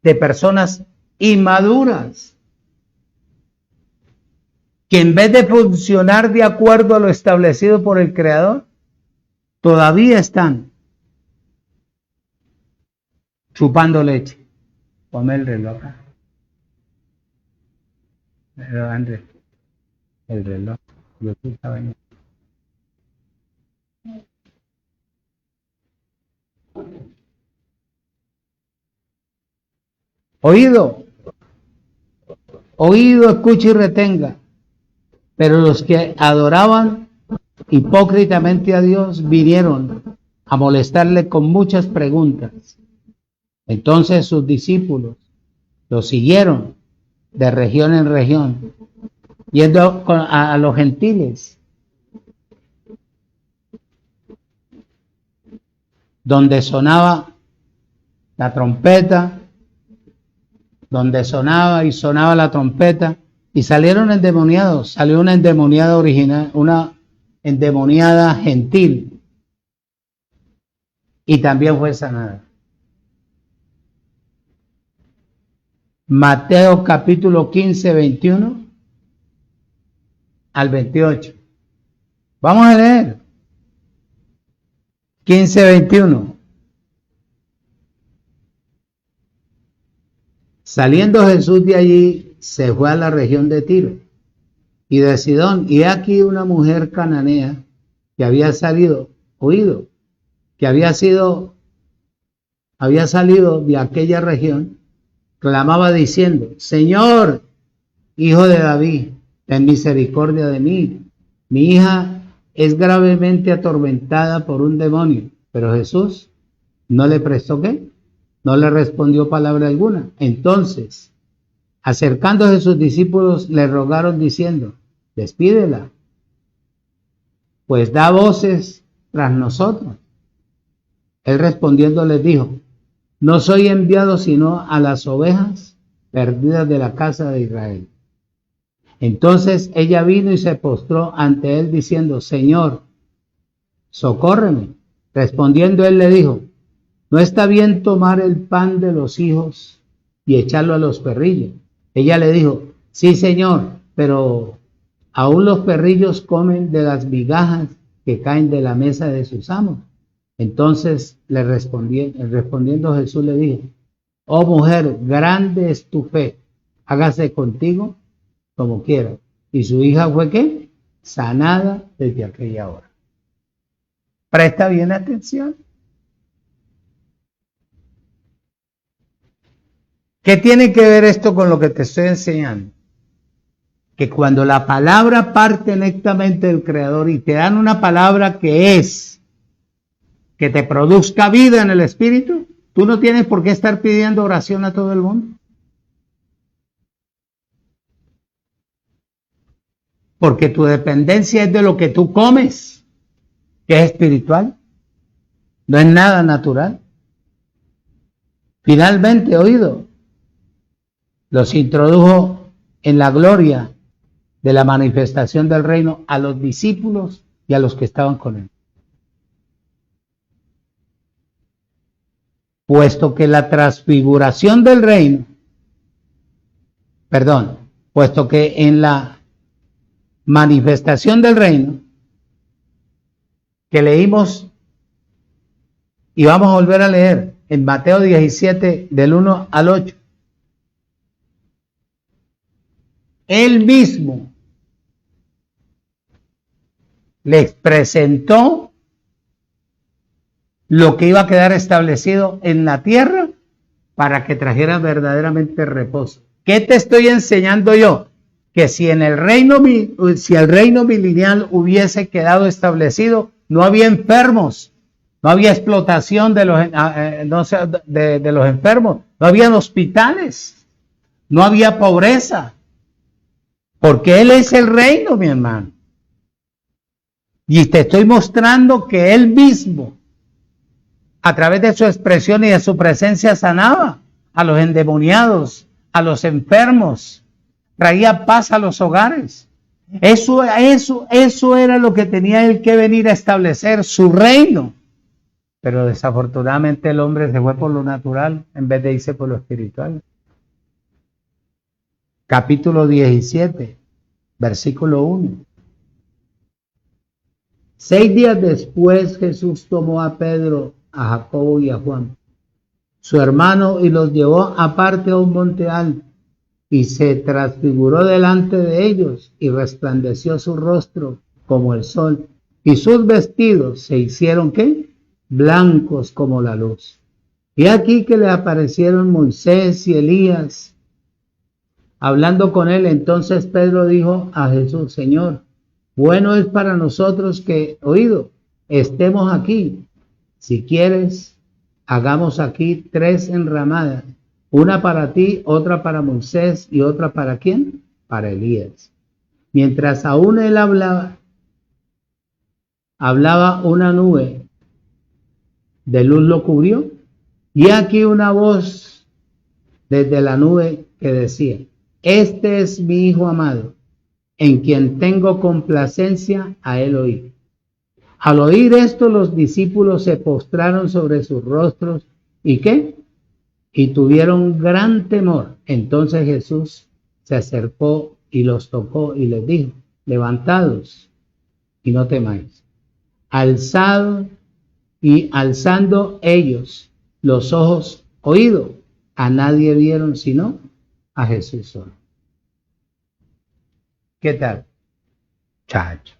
de personas inmaduras que en vez de funcionar de acuerdo a lo establecido por el Creador, todavía están chupando leche. Ponme el reloj acá. Andrés, el reloj. Yo sí estaba en... Oído, escucha y retenga. Pero los que adoraban hipócritamente a Dios vinieron a molestarle con muchas preguntas. Entonces sus discípulos lo siguieron de región en región, yendo a los gentiles, donde sonaba la trompeta, donde sonaba la trompeta, y salieron endemoniados. Salió una endemoniada original, una endemoniada gentil, y también fue sanada. Mateo capítulo 15, 21 al 28. Vamos a leer. 15, 21. Saliendo Jesús de allí, se fue a la región de Tiro y de Sidón, y aquí una mujer cananea que había salido de aquella región, clamaba diciendo: Señor, Hijo de David, ten misericordia de mí. Mi hija es gravemente atormentada por un demonio. Pero Jesús no le prestó ¿qué? No le respondió palabra alguna. Entonces, acercándose sus discípulos, le rogaron diciendo: despídela, pues da voces tras nosotros. Él respondiendo les dijo: no soy enviado sino a las ovejas perdidas de la casa de Israel. Entonces ella vino y se postró ante él diciendo: Señor, socórreme. Respondiendo él le dijo: no está bien tomar el pan de los hijos y echarlo a los perrillos. Ella le dijo: sí, Señor, pero aún los perrillos comen de las migajas que caen de la mesa de sus amos. Entonces respondiendo Jesús le dijo: oh mujer, grande es tu fe, hágase contigo como quieras. Y su hija fue ¿qué? Sanada desde aquella hora. Presta bien atención. ¿Qué tiene que ver esto con lo que te estoy enseñando? Que cuando la palabra parte directamente del Creador y te dan una palabra que te produzca vida en el Espíritu, tú no tienes por qué estar pidiendo oración a todo el mundo. Porque tu dependencia es de lo que tú comes, que es espiritual, no es nada natural. Finalmente, oído, los introdujo en la gloria de la manifestación del reino a los discípulos y a los que estaban con él. Puesto que la transfiguración del reino, puesto que en la manifestación del reino que leímos y vamos a volver a leer en Mateo 17 del 1 al 8, él mismo les presentó lo que iba a quedar establecido en la tierra para que trajera verdaderamente reposo. ¿Qué te estoy enseñando yo? Que si el reino milenial hubiese quedado establecido, no había enfermos, no había explotación de los enfermos, no había hospitales, no había pobreza, porque Él es el reino, mi hermano. Y te estoy mostrando que Él mismo, a través de su expresión y de su presencia, sanaba a los endemoniados, a los enfermos, traía paz a los hogares. Eso era lo que tenía Él que venir a establecer, su reino. Pero desafortunadamente el hombre se fue por lo natural en vez de irse por lo espiritual. Capítulo 17, versículo 1. 6 días después Jesús tomó a Pedro, a Jacobo y a Juan, su hermano, y los llevó aparte a un monte alto, y se transfiguró delante de ellos, y resplandeció su rostro como el sol, y sus vestidos se hicieron, ¿qué? Blancos como la luz. Y aquí que le aparecieron Moisés y Elías, hablando con él. Entonces Pedro dijo a Jesús: Señor, bueno es para nosotros que, oído, estemos aquí. Si quieres, hagamos aquí 3 enramadas, una para ti, otra para Moisés y otra para ¿quién? Para Elías. Mientras aún él hablaba una nube de luz lo cubrió, y aquí una voz desde la nube que decía: Este es mi Hijo amado, en quien tengo complacencia, a él oír. Al oír esto, los discípulos se postraron sobre sus rostros, ¿y qué? Y tuvieron gran temor. Entonces Jesús se acercó y los tocó y les dijo: levantados y no temáis. Alzando ellos los ojos, oído, a nadie vieron sino a Jesús solo. ¿Qué tal, chacho?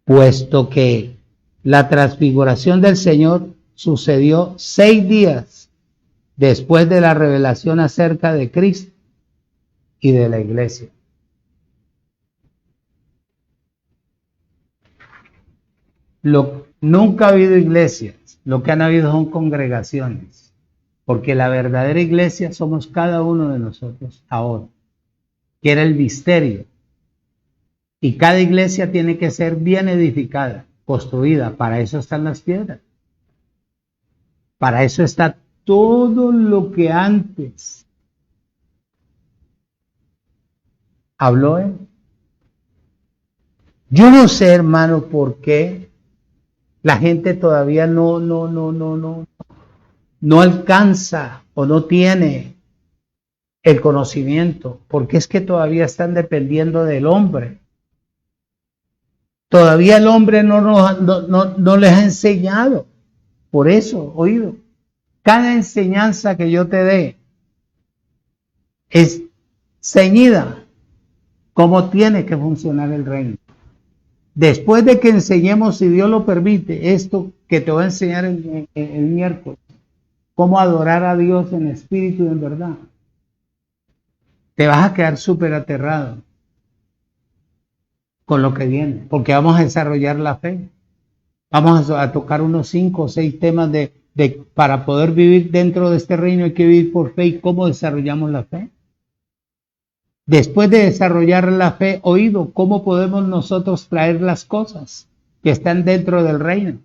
Puesto que la transfiguración del Señor sucedió 6 días después de la revelación acerca de Cristo y de la iglesia. Nunca ha habido iglesias, lo que han habido son congregaciones, porque la verdadera iglesia somos cada uno de nosotros ahora, que era el misterio. Y cada iglesia tiene que ser bien edificada, construida. Para eso están las piedras. Para eso está todo lo que antes habló él. Yo no sé, hermano, por qué la gente todavía no alcanza o no tiene el conocimiento, porque es que todavía están dependiendo del hombre. Todavía el hombre no les ha enseñado. Por eso, oído, cada enseñanza que yo te dé es ceñida cómo tiene que funcionar el reino. Después de que enseñemos, si Dios lo permite, esto que te voy a enseñar el miércoles, cómo adorar a Dios en espíritu y en verdad. Te vas a quedar súper aterrado con lo que viene, porque vamos a desarrollar la fe. Vamos a tocar unos 5 o 6 temas para poder vivir dentro de este reino hay que vivir por fe y cómo desarrollamos la fe. Después de desarrollar la fe, oído, ¿cómo podemos nosotros traer las cosas que están dentro del reino?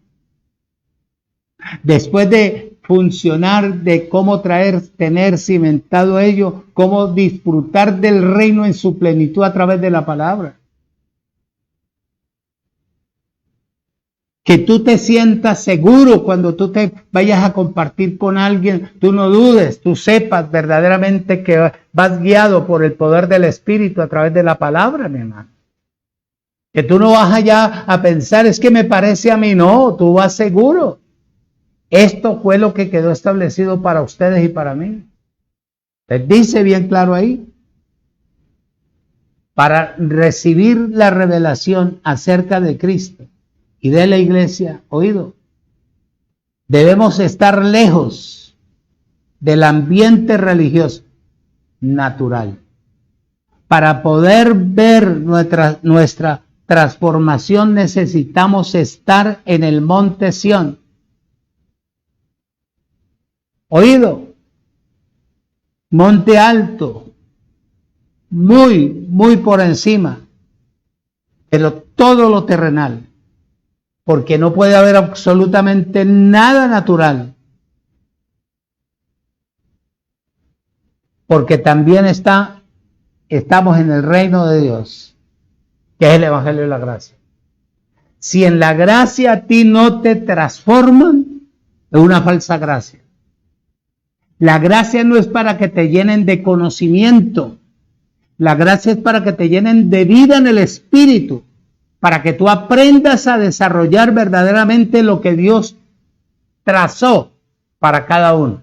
Después de funcionar, de cómo tener cimentado ello, cómo disfrutar del reino en su plenitud a través de la palabra. Que tú te sientas seguro cuando tú te vayas a compartir con alguien, tú no dudes, tú sepas verdaderamente que vas guiado por el poder del Espíritu a través de la palabra, mi hermano. Que tú no vas allá a pensar, es que me parece a mí, no, tú vas seguro. Esto fue lo que quedó establecido para ustedes y para mí. Les dice bien claro ahí. Para recibir la revelación acerca de Cristo y de la iglesia, oído, debemos estar lejos del ambiente religioso natural. Para poder ver nuestra transformación necesitamos estar en el monte Sión. Oído, monte alto, muy por encima, pero todo lo terrenal. Porque no puede haber absolutamente nada natural. Porque también estamos en el reino de Dios, que es el Evangelio de la gracia. Si en la gracia a ti no te transforman, es una falsa gracia. La gracia no es para que te llenen de conocimiento. La gracia es para que te llenen de vida en el Espíritu. Para que tú aprendas a desarrollar verdaderamente lo que Dios trazó para cada uno.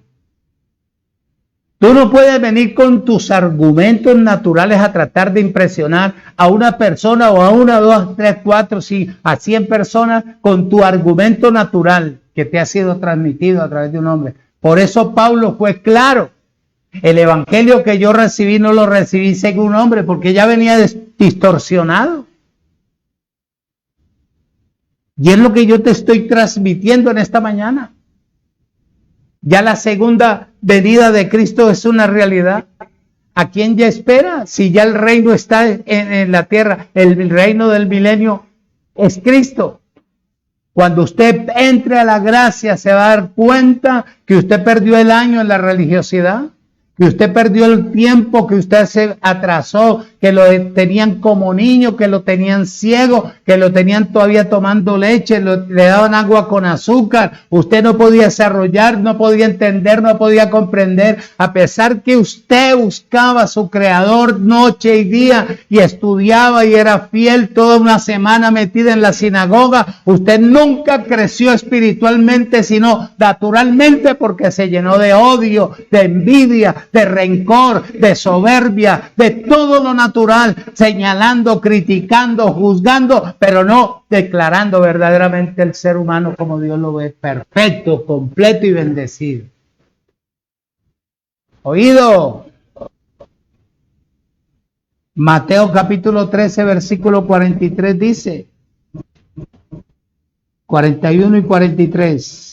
Tú no puedes venir con tus argumentos naturales a tratar de impresionar a una persona o a 1, 2, 3, 4, a 100 personas con tu argumento natural que te ha sido transmitido a través de un hombre. Por eso Pablo fue claro. El evangelio que yo recibí no lo recibí según un hombre porque ya venía distorsionado. Y es lo que yo te estoy transmitiendo en esta mañana. Ya la segunda venida de Cristo es una realidad. ¿A quién ya espera? Si ya el reino está en la tierra, el reino del milenio es Cristo. Cuando usted entre a la gracia se va a dar cuenta que usted perdió el año en la religiosidad. Que usted perdió el tiempo, que usted se atrasó, que lo tenían como niño, que lo tenían ciego, que lo tenían todavía tomando leche, le daban agua con azúcar. Usted no podía desarrollar, no podía entender, no podía comprender. A pesar que usted buscaba a su Creador noche y día y estudiaba y era fiel toda una semana metida en la sinagoga, usted nunca creció espiritualmente, sino naturalmente porque se llenó de odio, de envidia, de rencor, de soberbia, de todo lo natural, señalando, criticando, juzgando, pero no declarando verdaderamente el ser humano como Dios lo ve, perfecto, completo y bendecido. Oído. Mateo capítulo 13, versículo 43 dice, 41 y 43.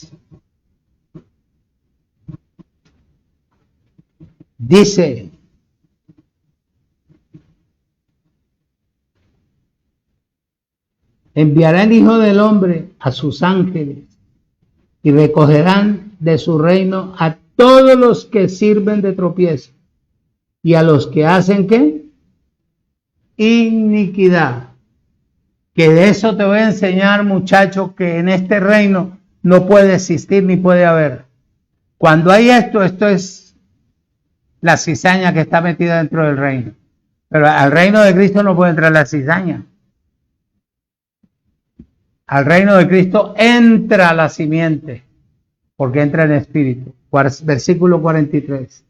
Dice, enviará el Hijo del Hombre a sus ángeles y recogerán de su reino a todos los que sirven de tropiezo y a los que hacen ¿qué? Iniquidad. Que de eso te voy a enseñar, muchachos, que en este reino no puede existir ni puede haber. Cuando hay esto es la cizaña que está metida dentro del reino. Pero al reino de Cristo no puede entrar la cizaña. Al reino de Cristo entra la simiente, porque entra en espíritu. Versículo 43.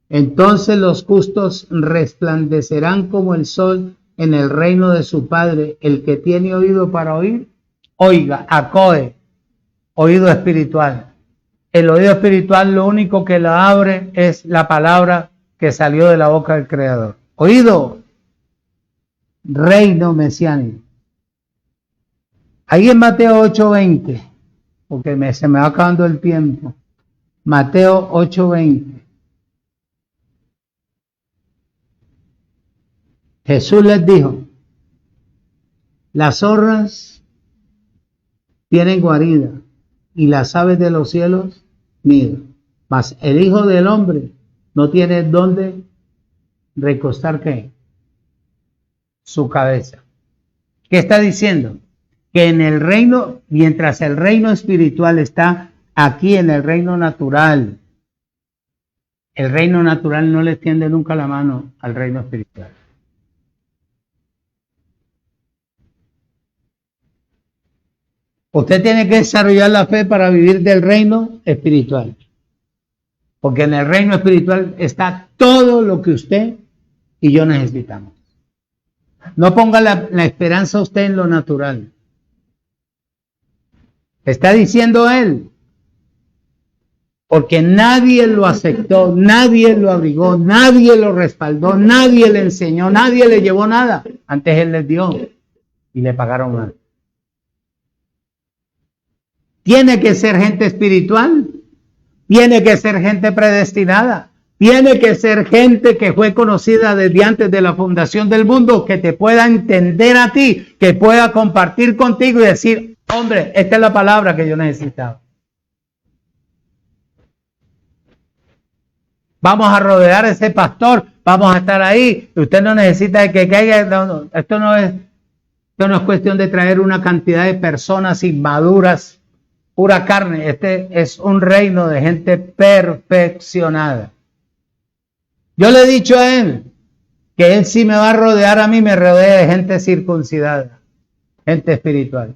Entonces los justos resplandecerán como el sol en el reino de su Padre. El que tiene oído para oír, oiga, acoe, oído espiritual. El oído espiritual lo único que lo abre es la palabra que salió de la boca del Creador. Oído, reino mesiánico. Ahí en Mateo 8:20, porque se me va acabando el tiempo. Mateo 8:20. Jesús les dijo, las zorras tienen guarida y las aves de los cielos nido, mas el Hijo del Hombre no tiene dónde recostar ¿qué? Su cabeza. ¿Qué está diciendo? Que en el reino, mientras el reino espiritual está aquí en el reino natural, el reino natural no le tiende nunca la mano al reino espiritual. Usted tiene que desarrollar la fe para vivir del reino espiritual. Porque en el reino espiritual está todo lo que usted y yo necesitamos. No ponga la esperanza usted en lo natural. Está diciendo él. Porque nadie lo aceptó, nadie lo abrigó, nadie lo respaldó, nadie le enseñó, nadie le llevó nada. Antes él les dio y le pagaron mal. Tiene que ser gente espiritual, tiene que ser gente predestinada, tiene que ser gente que fue conocida desde antes de la fundación del mundo, que te pueda entender a ti, que pueda compartir contigo y decir, hombre, esta es la palabra que yo necesitaba. Vamos a rodear a ese pastor, vamos a estar ahí, usted no necesita que caiga, no, esto no es cuestión de traer una cantidad de personas inmaduras, pura carne. Este es un reino de gente perfeccionada. Yo le he dicho a él que él si me va a rodear a mí, me rodea de gente circuncidada, gente espiritual.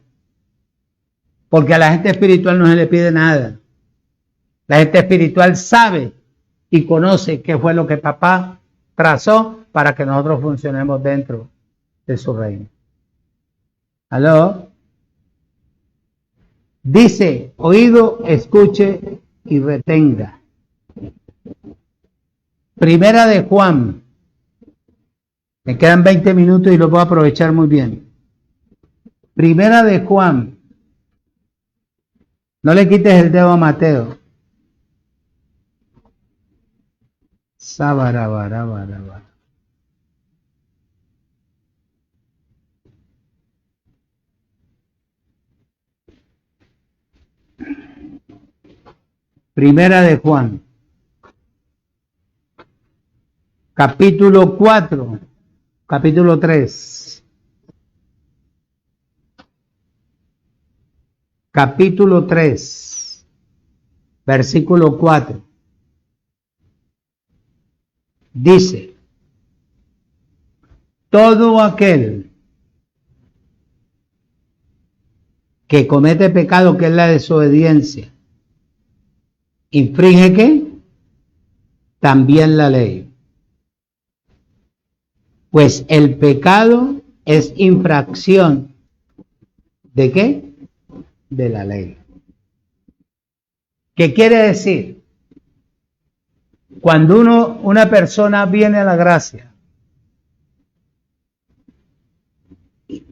Porque a la gente espiritual no se le pide nada. La gente espiritual sabe y conoce qué fue lo que papá trazó para que nosotros funcionemos dentro de su reino. ¿Aló? Dice, oído, escuche y retenga. Primera de Juan. Me quedan 20 minutos y los voy a aprovechar muy bien. Primera de Juan. No le quites el dedo a Mateo. Sabarabarabara. Primera de Juan, capítulo 4, capítulo 3. Capítulo 3, versículo 4. Dice, todo aquel que comete pecado, que es la desobediencia, infringe ¿qué? También la ley. Pues el pecado es infracción ¿de qué? De la ley. ¿Qué quiere decir? Cuando una persona viene a la gracia,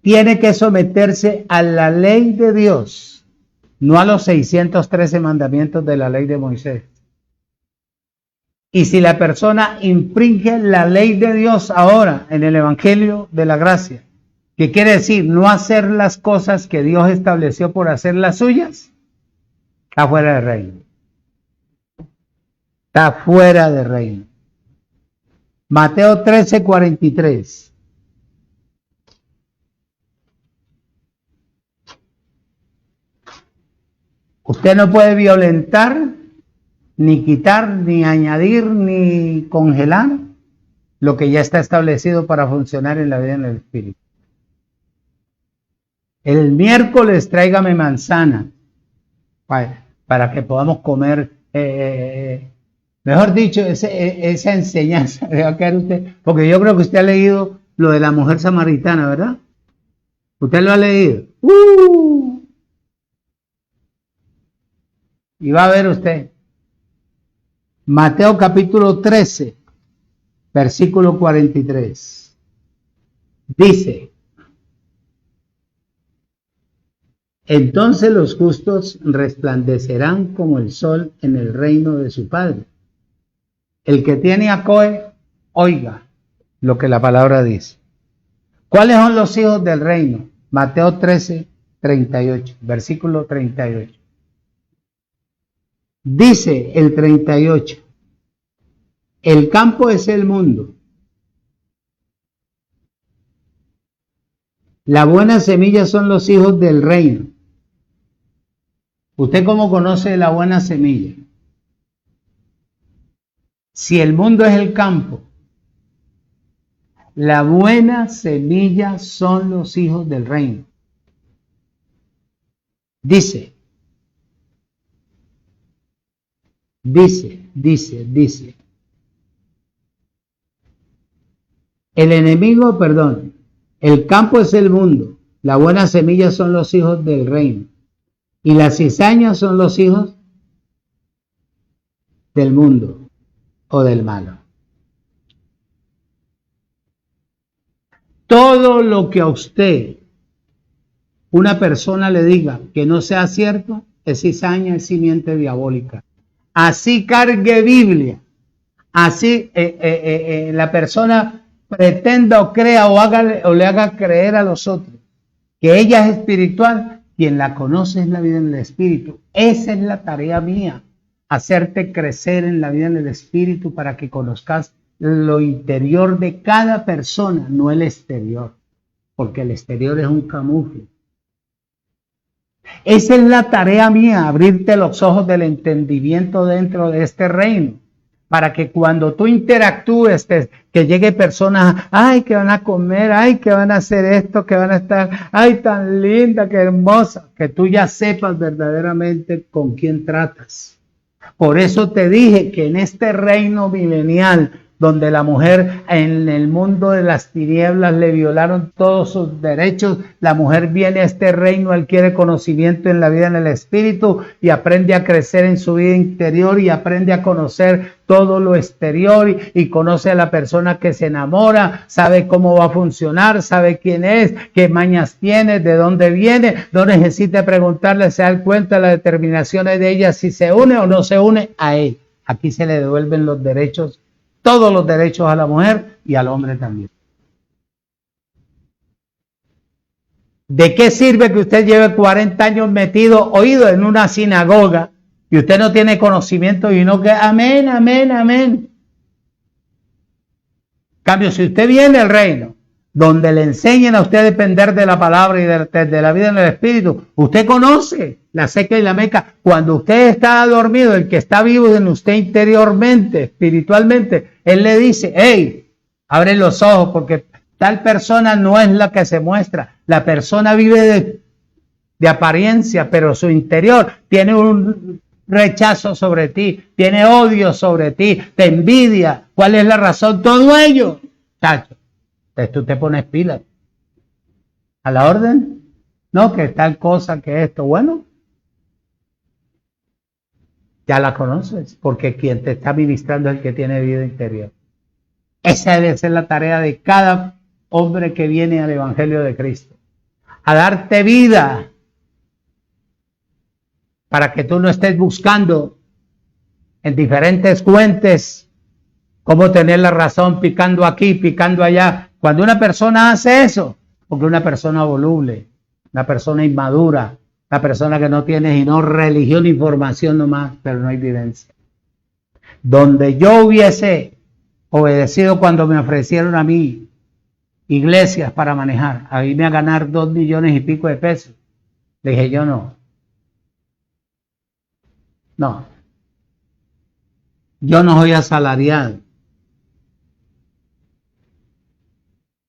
tiene que someterse a la ley de Dios, no a los 613 mandamientos de la ley de Moisés. Y si la persona infringe la ley de Dios ahora en el Evangelio de la Gracia, ¿qué quiere decir? No hacer las cosas que Dios estableció por hacer las suyas, está fuera del reino. Está fuera del reino. Mateo 13:43. Usted no puede violentar, ni quitar, ni añadir, ni congelar lo que ya está establecido para funcionar en la vida en el Espíritu. El miércoles tráigame manzana para que podamos comer. Mejor dicho, esa enseñanza le va a caer a usted, porque yo creo que usted ha leído lo de la mujer samaritana, ¿verdad? ¿Usted lo ha leído? Y va a ver usted. Mateo capítulo 13, versículo 43. Dice: entonces los justos resplandecerán como el sol en el reino de su Padre. El que tiene acoe, oiga lo que la palabra dice. ¿Cuáles son los hijos del reino? Mateo 13, 38, versículo 38. Dice el 38, el campo es el mundo. La buena semilla son los hijos del reino. ¿Usted cómo conoce la buena semilla? Si el mundo es el campo, la buena semilla son los hijos del reino. Dice. El enemigo, perdón, el campo es el mundo, la buena semilla son los hijos del reino, y las cizañas son los hijos del mundo o del malo. Todo lo que a usted, una persona le diga que no sea cierto, es cizaña, es simiente diabólica. Así cargue Biblia, así la persona pretenda o crea o le haga creer a los otros que ella es espiritual, quien la conoce es la vida en el espíritu. Esa es la tarea mía, hacerte crecer en la vida en el espíritu para que conozcas lo interior de cada persona, no el exterior, porque el exterior es un camufle. Esa es la tarea mía, abrirte los ojos del entendimiento dentro de este reino, para que cuando tú interactúes, que llegue personas, ay, que van a comer, ay, que van a hacer esto, que van a estar, ay, tan linda, qué hermosa, que tú ya sepas verdaderamente con quién tratas. Por eso te dije que en este reino milenial, donde la mujer en el mundo de las tinieblas le violaron todos sus derechos, la mujer viene a este reino, adquiere conocimiento en la vida en el espíritu y aprende a crecer en su vida interior y aprende a conocer todo lo exterior y conoce a la persona que se enamora, sabe cómo va a funcionar, sabe quién es, qué mañas tiene, de dónde viene, no necesita preguntarle, se da cuenta de las determinaciones de ella si se une o no se une a él. Aquí se le devuelven los derechos, todos los derechos a la mujer y al hombre también. ¿De qué sirve que usted lleve 40 años metido, oído en una sinagoga y usted no tiene conocimiento y no que amén, amén, amén? En cambio, si usted viene al reino, donde le enseñen a usted a depender de la palabra y de la vida en el espíritu, usted conoce la seca y la meca. Cuando usted está dormido, el que está vivo en usted interiormente, espiritualmente, él le dice, hey, abre los ojos porque tal persona no es la que se muestra. La persona vive de apariencia, pero su interior tiene un rechazo sobre ti, tiene odio sobre ti, te envidia. ¿Cuál es la razón? Todo ello, chacho. Entonces tú te pones pilas. ¿A la orden? No, que tal cosa, que esto. Bueno, ya la conoces, porque quien te está ministrando es el que tiene vida interior. Esa debe ser la tarea de cada hombre que viene al Evangelio de Cristo. A darte vida, para que tú no estés buscando en diferentes fuentes cómo tener la razón, picando aquí, picando allá. Cuando una persona hace eso, porque una persona voluble, una persona inmadura, una persona que no tiene sino religión y formación nomás, pero no hay vivencia. Donde yo hubiese obedecido cuando me ofrecieron a mí iglesias para manejar, a irme a ganar 2 millones y pico de pesos, le dije yo no. No. Yo no soy asalariado.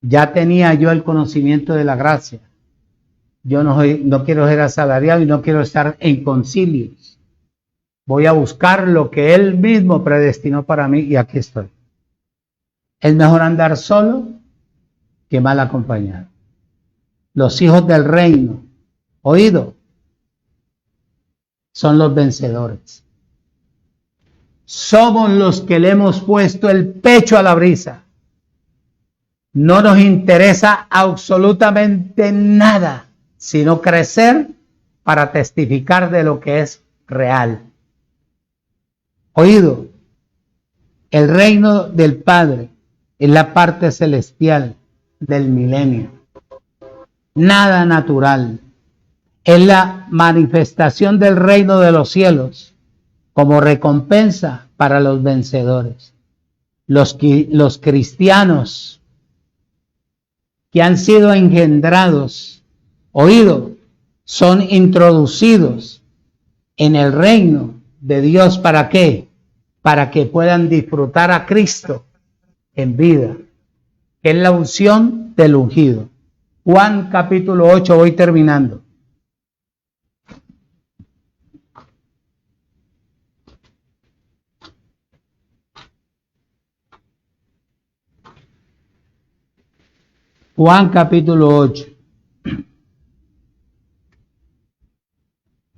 Ya tenía yo el conocimiento de la gracia. Yo no quiero ser asalariado y no quiero estar en concilios. Voy a buscar lo que Él mismo predestinó para mí y aquí estoy. Es mejor andar solo que mal acompañado. Los hijos del reino, oído, son los vencedores. Somos los que le hemos puesto el pecho a la brisa. No nos interesa absolutamente nada, sino crecer para testificar de lo que es real. Oído, el reino del Padre es la parte celestial del milenio. Nada natural. Es la manifestación del reino de los cielos como recompensa para los vencedores. Los cristianos que han sido engendrados, oído, son introducidos en el reino de Dios. ¿Para qué? Para que puedan disfrutar a Cristo en vida, que es la unción del ungido. Juan capítulo 8, voy terminando. Juan capítulo 8,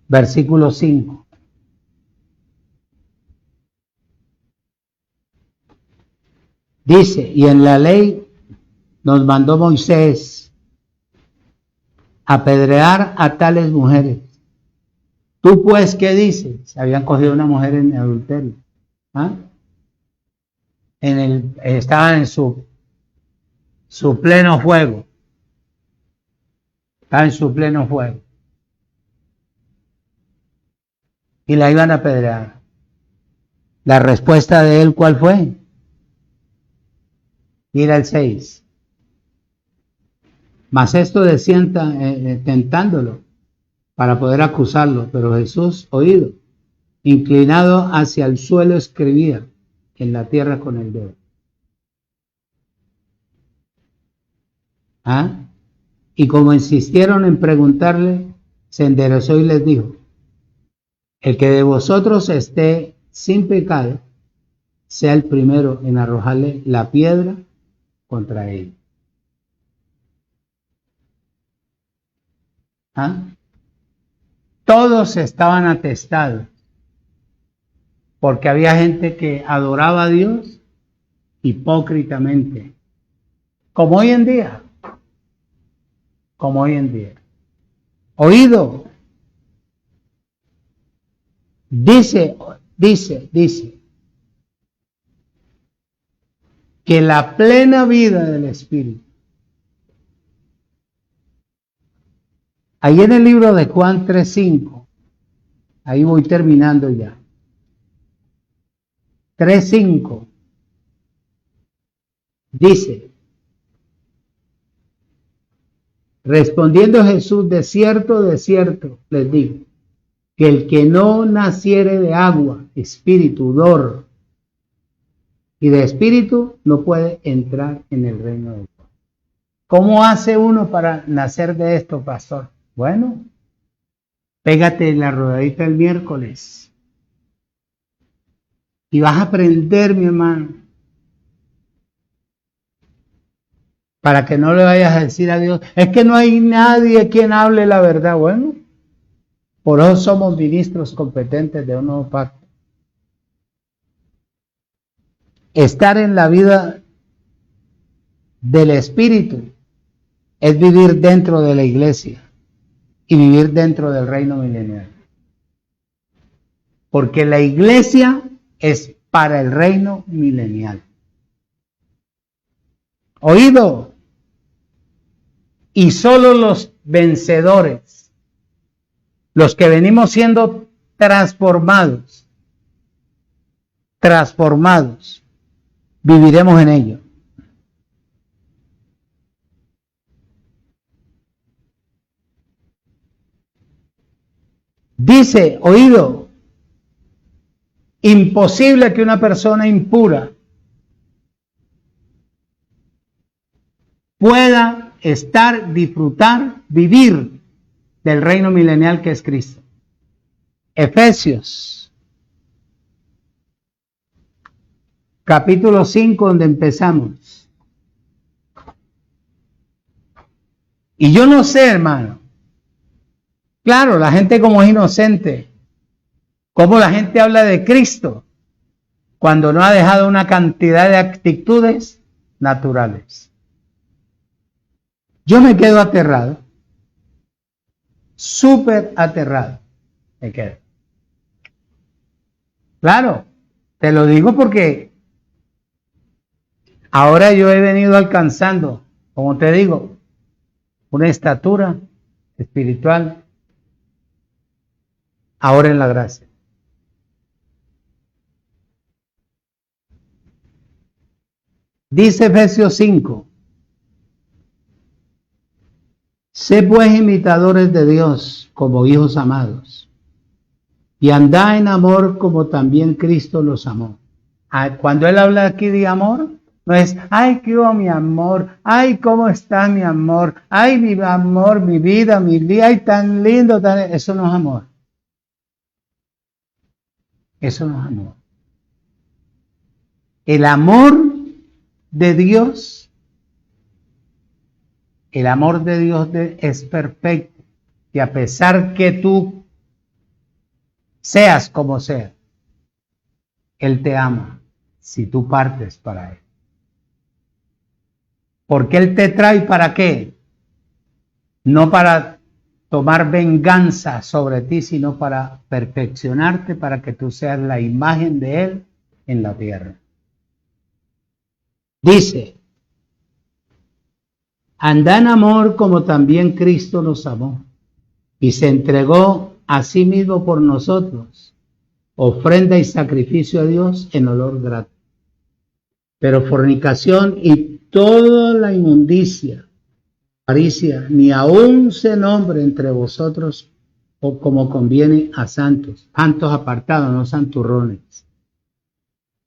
versículo 5. Dice, y en la ley nos mandó Moisés apedrear a tales mujeres. ¿Tú pues qué dices? Se habían cogido una mujer en adulterio. ¿Ah? Estaban en su pleno fuego. Estaba en su pleno fuego. Y la iban a apedrear. La respuesta de él, ¿cuál fue? Mira el 6. Mas esto decían tentándolo para poder acusarlo, pero Jesús, oído, inclinado hacia el suelo, escribía en la tierra con el dedo. ¿Ah? Y como insistieron en preguntarle, se enderezó y les dijo, el que de vosotros esté sin pecado, sea el primero en arrojarle la piedra contra él. ¿Ah? Todos estaban atestados, porque había gente que adoraba a Dios hipócritamente, como hoy en día. Como hoy en día. Oído. Dice que la plena vida del Espíritu. Ahí en el libro de Juan 3:5, ahí voy terminando ya. 3:5 dice, respondiendo Jesús, de cierto les digo, que el que no naciere de agua, espíritu, dor, y de espíritu, no puede entrar en el reino de Dios. ¿Cómo hace uno para nacer de esto, pastor? Bueno, pégate en la rodadita el miércoles y vas a aprender, mi hermano, para que no le vayas a decir a Dios, es que no hay nadie quien hable la verdad. Bueno, por eso somos ministros competentes de un nuevo pacto. Estar en la vida del Espíritu es vivir dentro de la iglesia y vivir dentro del reino milenial. Porque la iglesia es para el reino milenial. Oído. Y solo los vencedores, los que venimos siendo transformados, viviremos en ello. Dice, oído, imposible que una persona impura pueda estar, disfrutar, vivir del reino milenial que es Cristo. Efesios, capítulo 5, donde empezamos. Y yo no sé, hermano. Claro, la gente como es inocente, ¿Cómo la gente habla de Cristo cuando no ha dejado una cantidad de actitudes naturales? Yo me quedo aterrado, súper aterrado, me quedo. Claro, te lo digo porque ahora yo he venido alcanzando, como te digo, una estatura espiritual, ahora en la gracia. Dice Efesios 5, sé pues imitadores de Dios como hijos amados, y andad en amor como también Cristo los amó. Cuando él habla aquí de amor, no es, ay, qué hubo mi amor, ay, cómo está mi amor, ay, mi amor, mi vida, mi día, ay, tan lindo, tan... Eso no es amor. Eso no es amor. El amor de Dios, es perfecto. Y a pesar que tú seas como seas, Él te ama si tú partes para Él. Porque Él te trae ¿para qué? No para tomar venganza sobre ti, sino para perfeccionarte, para que tú seas la imagen de Él en la tierra. Dice, anda en amor como también Cristo nos amó y se entregó a sí mismo por nosotros, ofrenda y sacrificio a Dios en olor grato. Pero fornicación y toda la inmundicia, avaricia, ni aun se nombre entre vosotros o como conviene a santos apartados, no santurrones,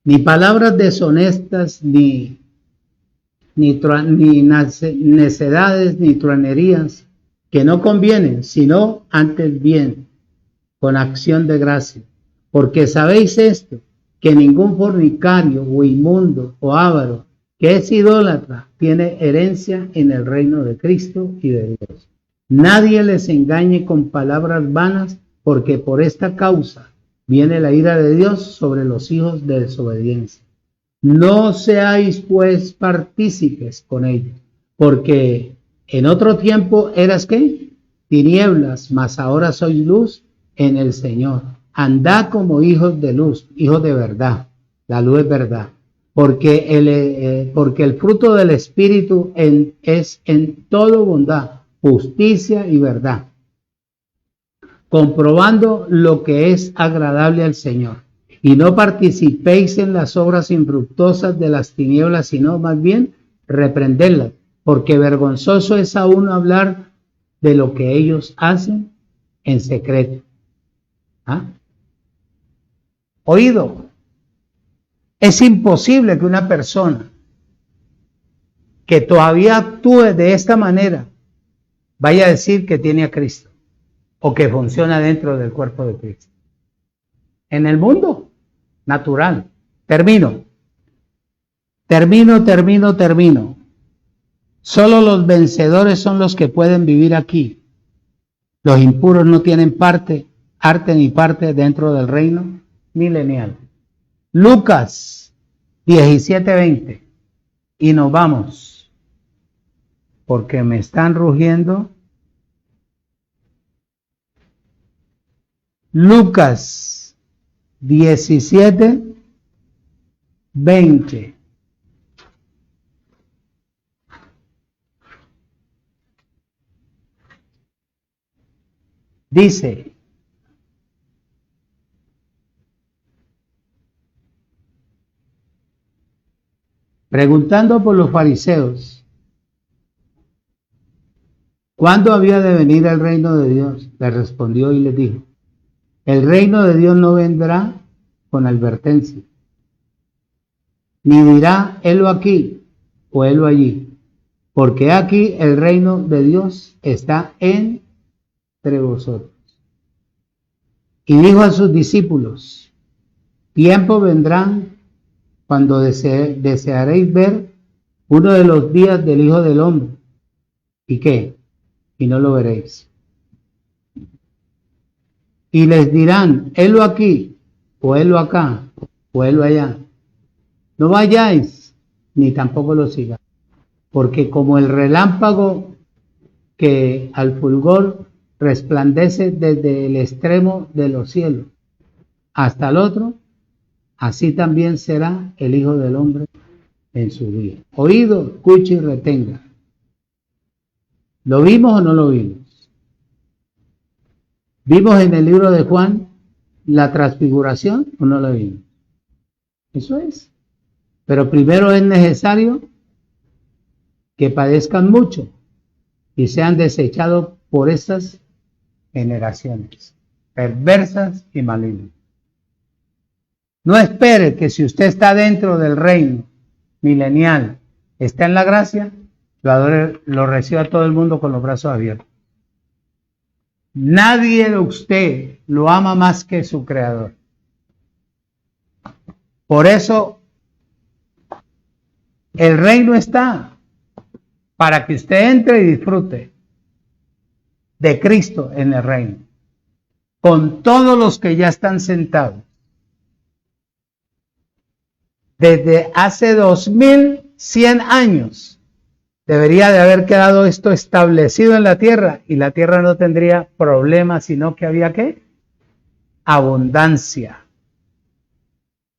ni palabras deshonestas, ni necedades, ni truanerías, que no convienen, sino antes bien, con acción de gracia. Porque sabéis esto, que ningún fornicario o inmundo o avaro que es idólatra tiene herencia en el reino de Cristo y de Dios. Nadie les engañe con palabras vanas, porque por esta causa viene la ira de Dios sobre los hijos de desobediencia. No seáis pues partícipes con ellos, porque en otro tiempo eras ¿qué? Tinieblas, mas ahora sois luz en el Señor. Andad como hijos de luz, hijos de verdad. La luz es verdad. Porque el fruto del Espíritu es en todo bondad, justicia y verdad, comprobando lo que es agradable al Señor. Y no participéis en las obras infructuosas de las tinieblas, sino más bien reprenderlas, porque vergonzoso es a uno hablar de lo que ellos hacen en secreto. ¿Ah? Oído, es imposible que una persona que todavía actúe de esta manera vaya a decir que tiene a Cristo o que funciona dentro del cuerpo de Cristo. En el mundo natural. Termino. Solo los vencedores son los que pueden vivir aquí. Los impuros no tienen arte ni parte dentro del reino milenial. Lucas 17:20. Y nos vamos, porque me están rugiendo. Lucas 17:20. Dice, preguntando por los fariseos, ¿cuándo había de venir el reino de Dios? Le respondió y les dijo, el reino de Dios no vendrá con advertencia, ni dirá, helo aquí o helo allí, porque aquí el reino de Dios está entre vosotros. Y dijo a sus discípulos, tiempo vendrán cuando desearéis ver uno de los días del Hijo del Hombre. ¿Y qué? Y no lo veréis. y les dirán, helo aquí, o helo acá, o helo allá. No vayáis, ni tampoco lo sigáis, porque como el relámpago que al fulgor resplandece desde el extremo de los cielos hasta el otro, así también será el Hijo del Hombre en su día. Oído, escuche y retenga. ¿Lo vimos o no lo vimos? ¿Vimos en el libro de Juan la transfiguración o no lo vimos? Eso es. Pero primero es necesario que padezcan mucho y sean desechados por estas generaciones perversas y malignas. No espere que si usted está dentro del reino milenial, está en la gracia, lo reciba todo el mundo con los brazos abiertos. Nadie de usted lo ama más que su creador. Por eso el reino está para que usted entre y disfrute de Cristo en el reino, con todos los que ya están sentados. Desde hace 2100 años debería de haber quedado esto establecido en la tierra y la tierra no tendría problemas, sino que había ¿qué? Abundancia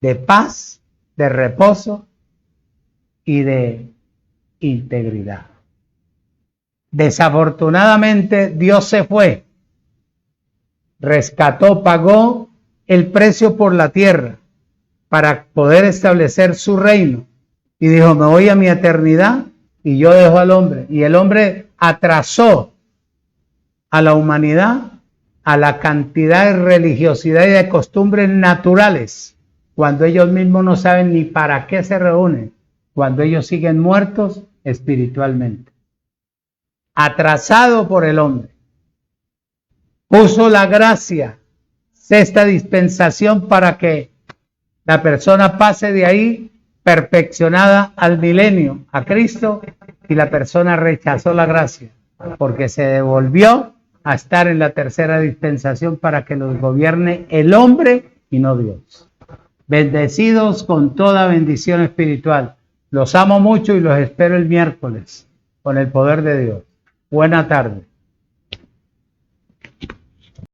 de paz, de reposo y de integridad. Desafortunadamente Dios se fue, rescató, pagó el precio por la tierra para poder establecer su reino y dijo, me voy a mi eternidad y yo dejo al hombre. Y el hombre atrasó a la humanidad a la cantidad de religiosidad y de costumbres naturales, cuando ellos mismos no saben ni para qué se reúnen, cuando ellos siguen muertos espiritualmente. Atrasado por el hombre. Puso la gracia, sexta dispensación, para que la persona pase de ahí perfeccionada al milenio, a Cristo, y la persona rechazó la gracia, porque se devolvió a estar en la tercera dispensación para que los gobierne el hombre y no Dios. Bendecidos con toda bendición espiritual. Los amo mucho y los espero el miércoles con el poder de Dios. Buena tarde.